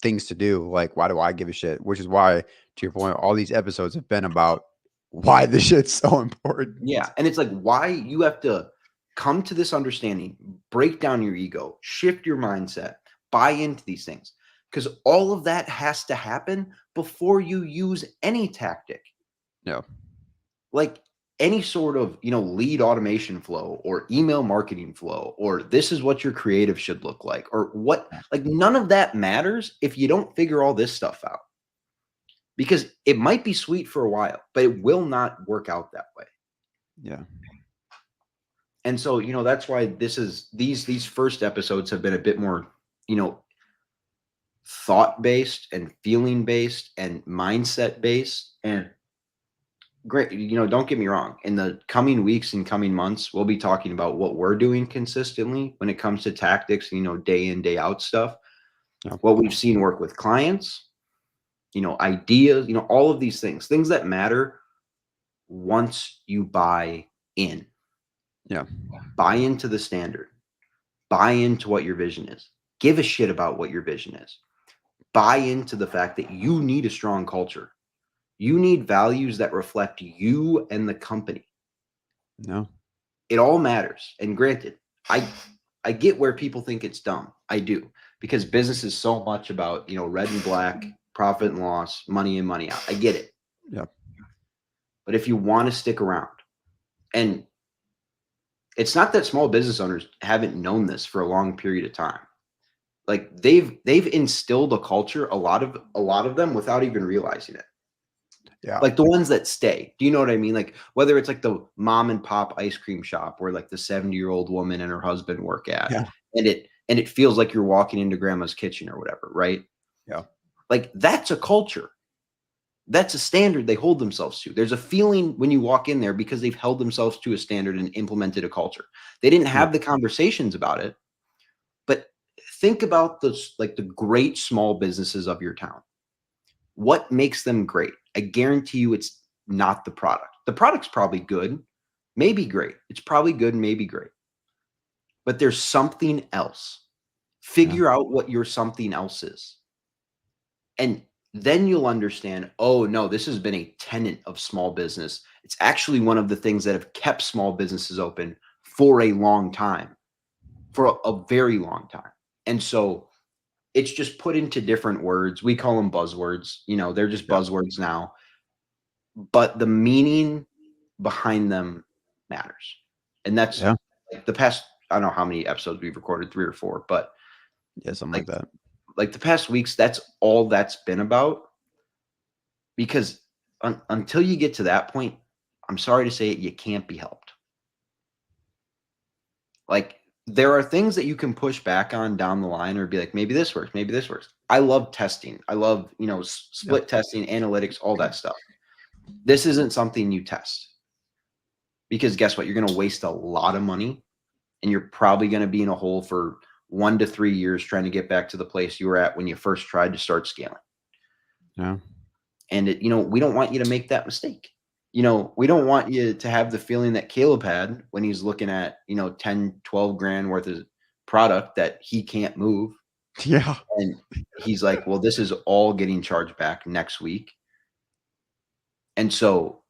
things to do. Like, why do I give a shit? Which is why, to your point, all these episodes have been about why this shit's so important. Yeah. And it's like why you have to come to this understanding, break down your ego, shift your mindset, buy into these things. Because all of that has to happen before you use any tactic. Yeah. Like any sort of lead automation flow or email marketing flow, or this is what your creative should look like, or what, like none of that matters if you don't figure all this stuff out, because it might be sweet for a while, but it will not work out that way. Yeah. And so that's why these first episodes have been a bit more thought based and feeling based and mindset based. And great, don't get me wrong, in the coming weeks and coming months we'll be talking about what we're doing consistently when it comes to tactics, day in day out stuff, Yeah. what we've seen work with clients, ideas, all of these things that matter. Once you buy in, Yeah. buy into the standard, buy into what your vision is, give a shit about what your vision is, buy into the fact that you need a strong culture. You need values that reflect you and the company. No. It all matters. And granted, I get where people think it's dumb. I do, because business is so much about, red and black, profit and loss, money in, money out. I get it. Yeah. But if you want to stick around, and it's not that small business owners haven't known this for a long period of time. Like they've instilled a culture, a lot of them, without even realizing it. Yeah. Like the ones that stay. Do you know what I mean? Like whether it's like the mom and pop ice cream shop where like the 70-year-old woman and her husband work at, Yeah. and it feels like you're walking into grandma's kitchen or whatever, right? Yeah. Like that's a culture. That's a standard they hold themselves to. There's a feeling when you walk in there because they've held themselves to a standard and implemented a culture. They didn't Yeah. have the conversations about it, but think about the great small businesses of your town. What makes them great? I guarantee you it's not the product. The product's probably good, maybe great. It's probably good, maybe great. But there's something else. Yeah. Figure out what your something else is. And then you'll understand, oh no, this has been a tenet of small business. It's actually one of the things that have kept small businesses open for a long time, for a very long time. And so it's just put into different words. We call them buzzwords. They're just Yeah. buzzwords now. But the meaning behind them matters. And that's Yeah. like the past, I don't know how many episodes we've recorded, 3 or 4, but Yeah. Something like like that. like the past weeks, that's all that's been about. Because until you get to that point, I'm sorry to say it, you can't be helped. Like there are things that you can push back on down the line or be like, maybe this works, maybe this works. I love testing. I love, split testing, analytics, all that stuff. This isn't something you test, because guess what? You're going to waste a lot of money, and you're probably going to be in a hole for 1 to 3 years trying to get back to the place you were at when you first tried to start scaling. Yeah. And we don't want you to make that mistake. We don't want you to have the feeling that Caleb had when he's looking at, 10, 12 grand worth of product that he can't move. Yeah. And he's like, well, this is all getting charged back next week. And so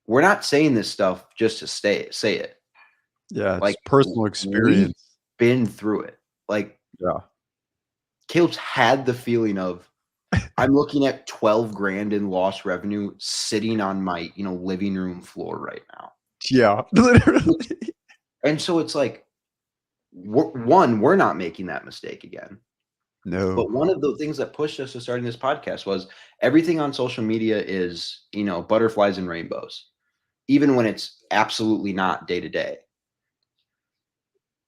we're not saying this stuff just to say it. Yeah. It's Like personal we've experience. been through it. Like Yeah. Caleb's had the feeling of, I'm looking at 12 grand in lost revenue sitting on my, living room floor right now. Yeah, Which literally. and so it's like, we're not making that mistake again. No. But one of the things that pushed us to starting this podcast was everything on social media is, butterflies and rainbows, even when it's absolutely not day to day.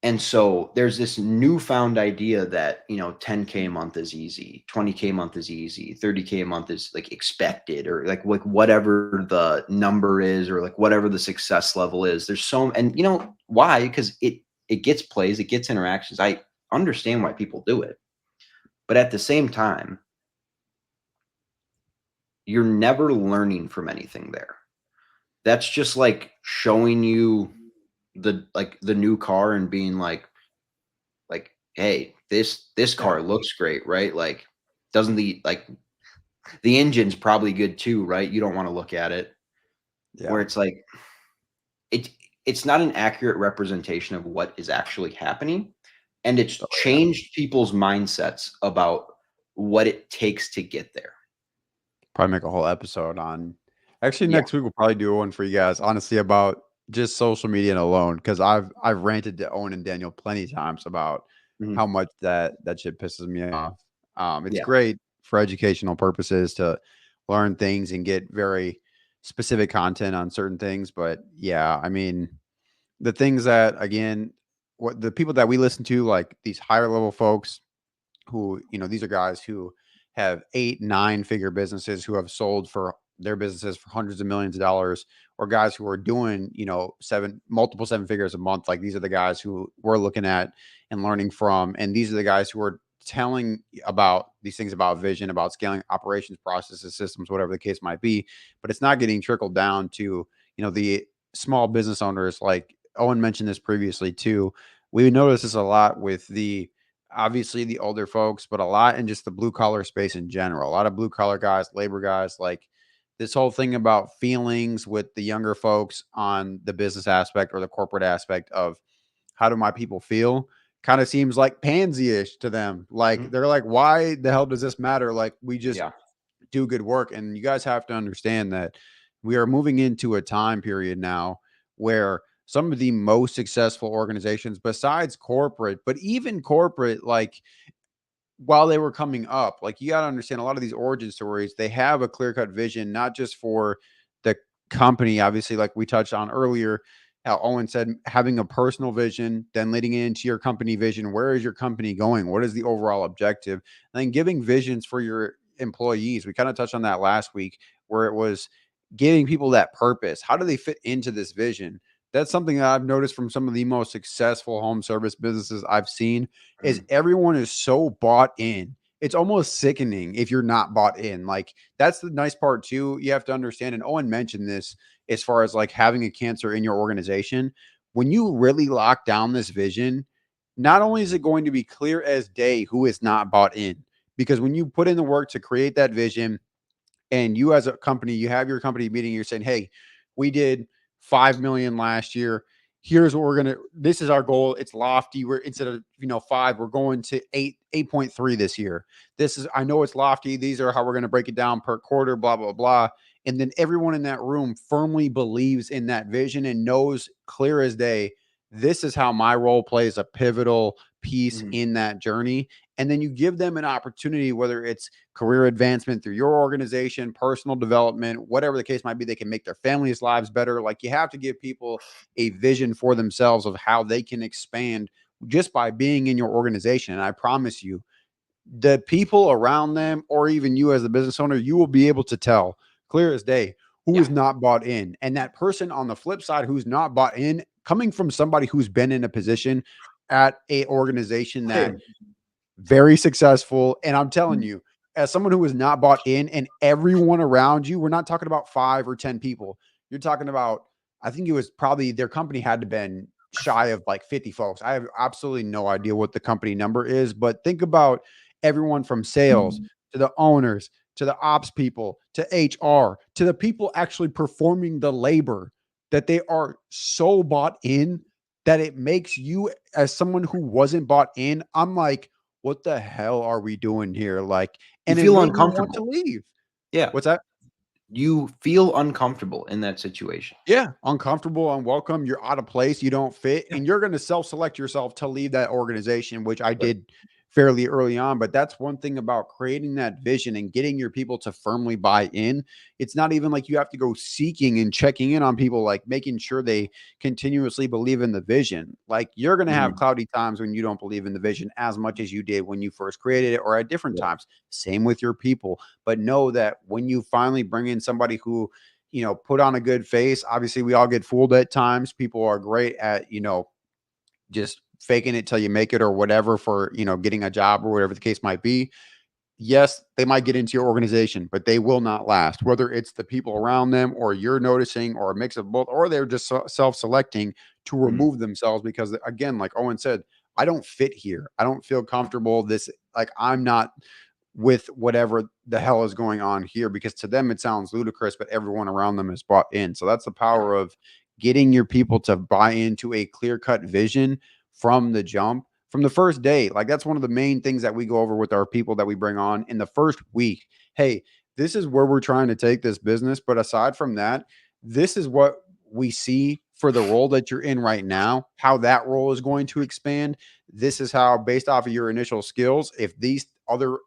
And so there's this newfound idea that, 10K a month is easy, 20K a month is easy, 30K a month is like expected, or like whatever the number is, or like whatever the success level is. There's so, and why? Because it gets plays, it gets interactions. I understand why people do it. But at the same time, you're never learning from anything there. That's just like showing you the new car and being like, hey, this Yeah. car looks great, right? Like, doesn't the engine's probably good too, right? You don't want to look at it. Where Yeah. it's like it it's not an accurate representation of what is actually happening. And it's Oh, yeah. changed people's mindsets about what it takes to get there. Probably make a whole episode on actually, Yeah. next week we'll probably do one for you guys, honestly, about just social media alone, because I've ranted to Owen and Daniel plenty of times about Mhm. how much that shit pisses me off. It's Yeah. great for educational purposes to learn things and get very specific content on certain things, but yeah, I mean, the things that, again, what the people that we listen to, like these higher level folks who, these are guys who have 8 9 figure businesses, who have sold for their businesses for hundreds of millions of dollars, or guys who are doing, multiple 7 figures a month. Like, these are the guys who we're looking at and learning from, and these are the guys who are telling about these things, about vision, about scaling operations, processes, systems, whatever the case might be. But it's not getting trickled down to, the small business owners. Like Owen mentioned this previously too. We notice this a lot with the, obviously, the older folks, but a lot in just the blue collar space in general. A lot of blue collar guys, labor guys, like this whole thing about feelings with the younger folks on the business aspect or the corporate aspect of how do my people feel, kind of seems like pansy-ish to them. Like, Mhm. they're like, why the hell does this matter? Like, we just Yeah. do good work. And you guys have to understand that we are moving into a time period now where some of the most successful organizations, besides corporate, but even corporate, like, while they were coming up, like, you got to understand, a lot of these origin stories, they have a clear cut vision, not just for the company, obviously, like we touched on earlier, how Owen said, having a personal vision, then leading into your company vision. Where is your company going? What is the overall objective? And then giving visions for your employees. We kind of touched on that last week, where it was giving people that purpose. How do they fit into this vision? That's something that I've noticed from some of the most successful home service businesses I've seen, is Mhm. everyone is so bought in. It's almost sickening if you're not bought in. Like, that's the nice part too. You have to understand, and Owen mentioned this, as far as like having a cancer in your organization. When you really lock down this vision, not only is it going to be clear as day who is not bought in, because when you put in the work to create that vision, and you as a company, you have your company meeting, you're saying, hey, we did 5 million last year. Here's what we're gonna, this is our goal. It's lofty. We're, instead of, 5, we're going to 8.3 this year. This is, I know it's lofty. These are how we're gonna break it down per quarter, blah, blah, blah. And then everyone in that room firmly believes in that vision and knows clear as day, this is how my role plays a pivotal piece Mhm. in that journey. And then you give them an opportunity, whether it's career advancement through your organization, personal development, whatever the case might be. They can make their families' lives better. Like, you have to give people a vision for themselves of how they can expand just by being in your organization. And I promise you, the people around them, or even you as a business owner, you will be able to tell clear as day who Yeah. is not bought in. And that person on the flip side who's not bought in, coming from somebody who's been in a position at a organization that Same. very successful. And I'm telling you, as someone who is not bought in, and everyone around you, we're not talking about 5 or 10 people. You're talking about, I think it was probably, their company had to been shy of like 50 folks. I have absolutely no idea what the company number is, but think about everyone from sales to the owners to the ops people to HR to the people actually performing the labor, that they are so bought in that it makes you, as someone who wasn't bought in, I'm like, what the hell are we doing here? Like, You and it feel made me want to uncomfortable. leave. Yeah. What's that? You feel uncomfortable in that situation. Yeah, uncomfortable, unwelcome. You're out of place. You don't fit, Yeah. and you're going to self-select yourself to leave that organization, which I Right. did fairly early on. But that's one thing about creating that vision and getting your people to firmly buy in. It's not even like you have to go seeking and checking in on people, like making sure they continuously believe in the vision. Like you're going to have Mhm. cloudy times when you don't believe in the vision as much as you did when you first created it, or at different Right. times. Same with your people. But know that when you finally bring in somebody who put on a good face. Obviously, we all get fooled at times. People are great at, just faking it till you make it or whatever for, getting a job or whatever the case might be. Yes, they might get into your organization, but they will not last. Whether it's the people around them or you're noticing or a mix of both, or they're just self-selecting to Mhm. remove themselves because again, like Owen said, I don't fit here. I don't feel comfortable. This like I'm not with whatever the hell is going on here because to them it sounds ludicrous, but everyone around them is bought in. So that's the power of getting your people to buy into a clear-cut vision from the jump, from the first day. Like that's one of the main things that we go over with our people that we bring on in the first week. Hey, this is where we're trying to take this business, but aside from that, this is what we see for the role that you're in right now, how that role is going to expand. This is how, based off of your initial skills, if these other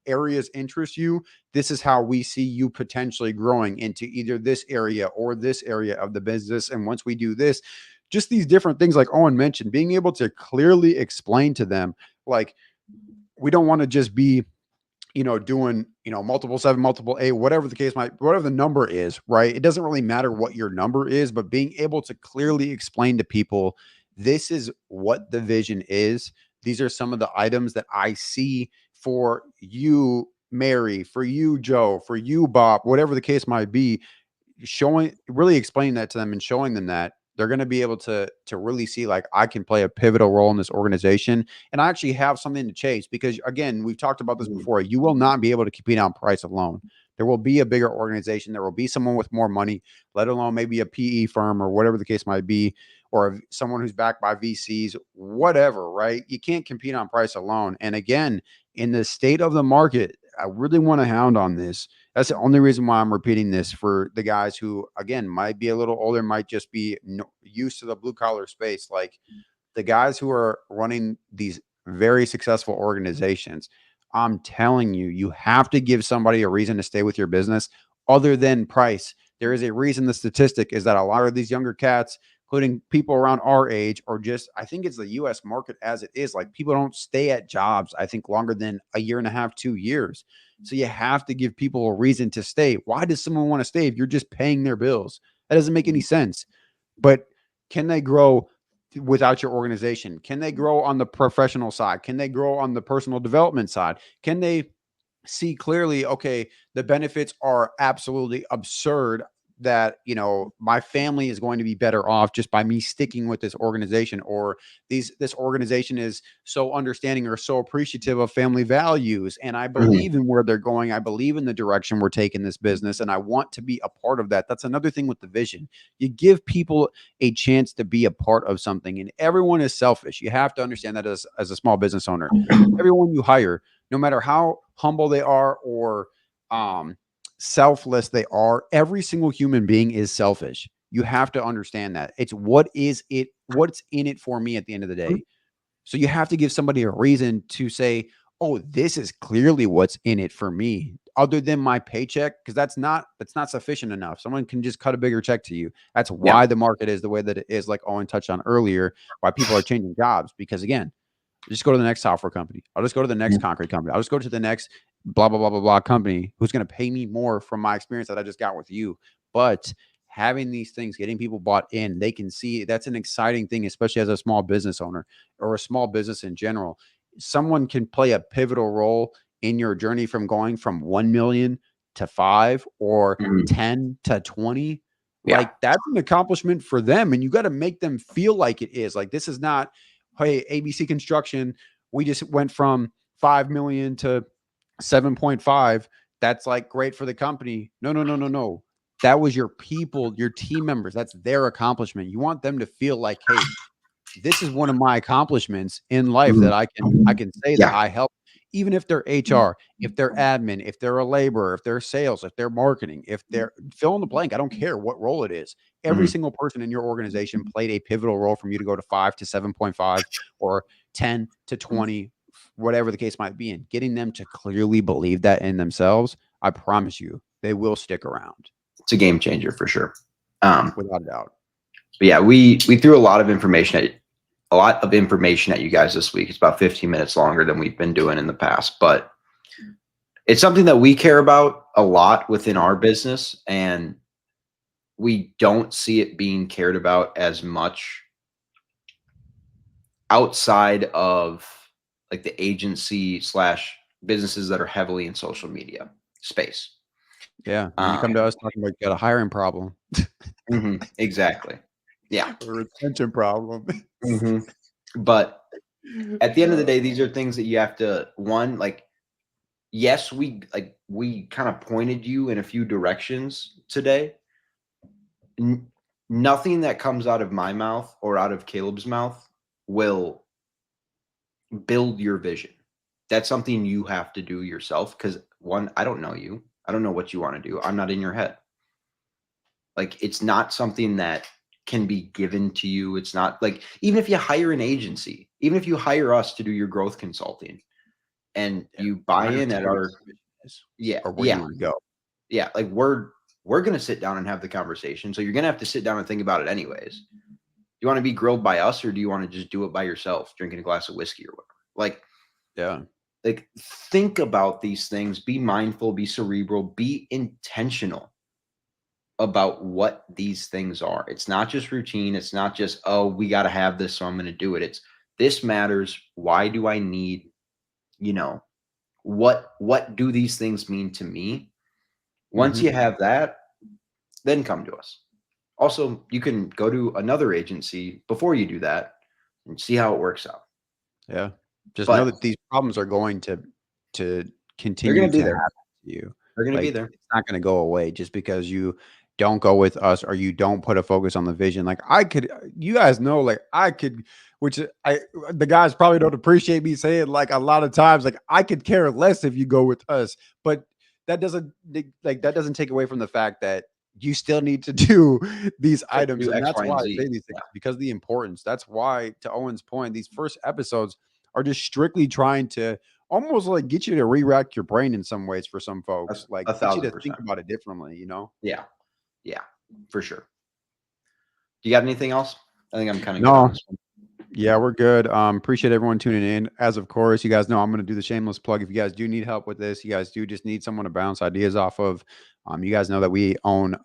areas interest you, this is how we see you potentially growing into either this area or this area of the business. And once we do this, just these different things, like Owen mentioned, being able to clearly explain to them, like, we don't want to just be doing, multiple seven, multiple eight, whatever the case might, whatever the number is, right? It doesn't really matter what your number is, but being able to clearly explain to people, this is what the vision is. These are some of the items that I see for you, Mary, for you, Joe, for you, Bob, whatever the case might be. Showing, really explaining that to them and showing them that they're going to be able to really see, like, I can play a pivotal role in this organization and I actually have something to chase. Because again, we've talked about this Mhm. before, you will not be able to compete on price alone. There will be a bigger organization, there will be someone with more money, let alone maybe a PE firm or whatever the case might be, or someone who's backed by VCs, whatever, right? You can't compete on price alone. And again, in the state of the market, I really want to hound on this. That's the only reason why I'm repeating this for the guys who, again, might be a little older, might just be used to the blue collar space. Like the guys who are running these very successful organizations, I'm telling you, you have to give somebody a reason to stay with your business other than price. There is a reason. The statistic is that a lot of these younger cats, including people around our age, or just, I think it's the US market as it is, like people don't stay at jobs, I think, longer than a year and a half, 2 years. So you have to give people a reason to stay. Why does someone want to stay if you're just paying their bills? That doesn't make any sense. But can they grow without your organization? Can they grow on the professional side? Can they grow on the personal development side? Can they see clearly, okay, the benefits are absolutely absurd, that my family is going to be better off just by me sticking with this organization, or this organization is so understanding or so appreciative of family values, and I Mhm. believe in where they're going, I believe in the direction we're taking this business, and I want to be a part of that. That's another thing with the vision. You give people a chance to be a part of something, and everyone is selfish. You have to understand that as a small business owner, everyone you hire, no matter how humble they are or um, selfless they are, every single human being is selfish. You have to understand that. It's what's in it for me at the end of the day. So you have to give somebody a reason to say, oh, this is clearly what's in it for me, other than my paycheck, because that's not sufficient enough. Someone can just cut a bigger check to you. That's Yeah. why the market is the way that it is, like Owen touched on earlier, why people are changing jobs. Because again, just go to the next software company. I'll just go to the next Mhm. concrete company. I'll just go to the next blah, blah, blah, blah, blah company who's going to pay me more from my experience that I just got with you. But having these things, getting people bought in, they can see that's an exciting thing, especially as a small business owner or a small business in general. Someone can play a pivotal role in your journey from going from 1 million to 5 or Mhm. 10 to 20. Yeah. Like that's an accomplishment for them. And you got to make them feel like it is. Like this is not, hey, ABC Construction, we just went from 5 million to 7.5. That's like great for the company. No, no, no, no, no. That was your people, your team members. That's their accomplishment. You want them to feel like, hey, this is one of my accomplishments in life, Mhm. that I can say that Yeah. I help. even if they're HR, if they're admin, if they're a laborer, if they're sales, if they're marketing, if they're fill in the blank, I don't care what role it is. Every Mhm. single person in your organization played a pivotal role from you to go to 5 to 7.5 or 10 to 20, whatever the case might be. And getting them to clearly believe that in themselves, I promise you, they will stick around It's a game changer for sure. Um, without a doubt. but yeah, we threw a lot of information at you guys this week. It's about 15 minutes longer than we've been doing in the past, but it's something that we care about a lot within our business, and we don't see it being cared about as much outside of like the agency slash businesses that are heavily in social media space. Yeah. And then you come Um, to us talking about you got a hiring problem exactly. Yeah. or a retention problem. hmm But at the end of the day, these are things that you have to one like. Yes, we kind of pointed you in a few directions today. N- Nothing that comes out of my mouth or out of Caleb's mouth will build your vision. That's something you have to do yourself because one, I don't know you. I don't know what you want to do. I'm not in your head. Like it's not something that can be given to you. It's not like even if you hire an agency, even if you hire us to do your growth consulting and Yeah, you buy I in understand at what your our vision is yeah, or where you yeah, want to go. yeah, like we're gonna sit down and have the conversation. So you're gonna have to sit down and think about it anyways. You want to be grilled by us or do you want to just do it by yourself, drinking a glass of whiskey or whatever? Yeah. Like think about these things, be mindful, be cerebral, be intentional about what these things are. It's not just routine. It's not just, oh, we got to have this, so I'm going to do it. It's this matters. Why do I need, you know, what do these things mean to me? Once Mhm. you have that, then come to us. Also, you can go to another agency before you do that and see how it works out. Yeah. Just know But that these problems are going to they're going continue to be to there. happen to you. They're going to be Like, there. it's not gonna go away just because you don't go with us or you don't put a focus on the vision. Like, I could you guys know, like, I could which I the guys probably don't appreciate me saying, like, a lot of times, like, I could care less if you go with us, but that doesn't take away from the fact that you still need to do these You have to items, do and X, that's Y, why and I Z. say these things Yeah. because of the importance. That's why, to Owen's point, these first episodes are just strictly trying to almost like get you to re-rack your brain in some ways for some folks, That's like a get you to thousand think percent. about it differently, you know? Yeah. Yeah. For sure. Do you got anything else? I think I'm kind of good on No, this one. yeah, we're good. Appreciate everyone tuning in. As of course, you guys know I'm going to do the shameless plug. If you guys do need help with this, you guys do just need someone to bounce ideas off of. You guys know that we own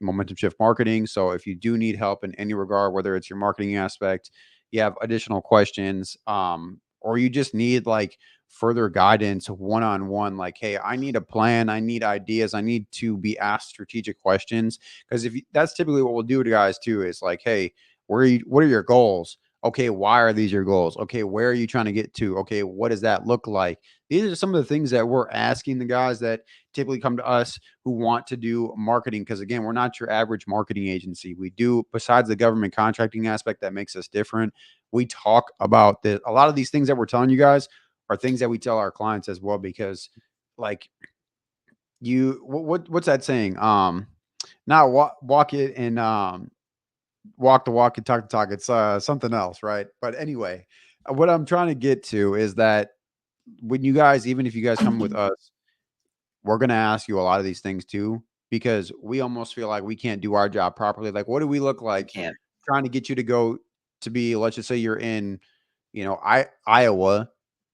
Momentum Shift Marketing. So if you do need help in any regard, whether it's your marketing aspect, you have additional questions, or you just need like further guidance one on one, like, hey, I need a plan, I need ideas, I need to be asked strategic questions. Because if you, that's typically what we'll do to guys too, is like, hey, what are your goals? Okay, why are these your goals? Okay, where are you trying to get to? Okay, what does that look like? These are some of the things that we're asking the guys that typically come to us who want to do marketing. Because again, we're not your average marketing agency. We do, besides the government contracting aspect that makes us different, we talk about this. A lot of these things that we're telling you guys are things that we tell our clients as well. Because, like, what's that saying? Not walk it and walk the walk and talk the talk. It's something else, right? But anyway, what I'm trying to get to is that when you guys, even if you guys come with us, we're gonna ask you a lot of these things too, because we almost feel like we can't do our job properly. Like, what do we look You like can't. trying to get you to go to be? Let's just say you're in, Iowa,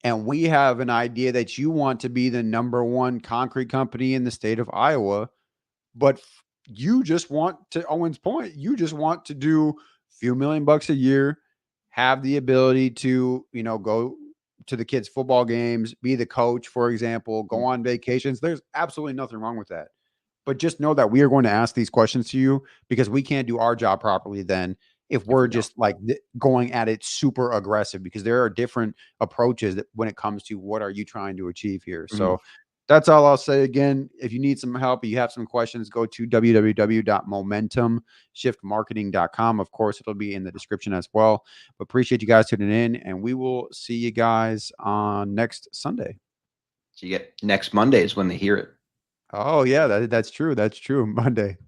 and we have an idea that you want to be the number one concrete company in the state of Iowa, but you just want to Owen's point, you just want to do a few $1 million a year, have the ability to, go to the kids' football games, be the coach, for example, go on vacations. There's absolutely nothing wrong with that. But just know that we are going to ask these questions to you because we can't do our job properly then if If we're we don't. just like going at it super aggressive, because there are different approaches that when it comes to what are you trying to achieve here. Mhm. So That's all I'll say. Again, if you need some help, you have some questions, go to www.momentumshiftmarketing.com. Of course, it'll be in the description as well. But appreciate you guys tuning in, and we will see you guys on next Sunday. So you get next Monday is when they hear it. Oh, yeah, that's true. That's true. Monday.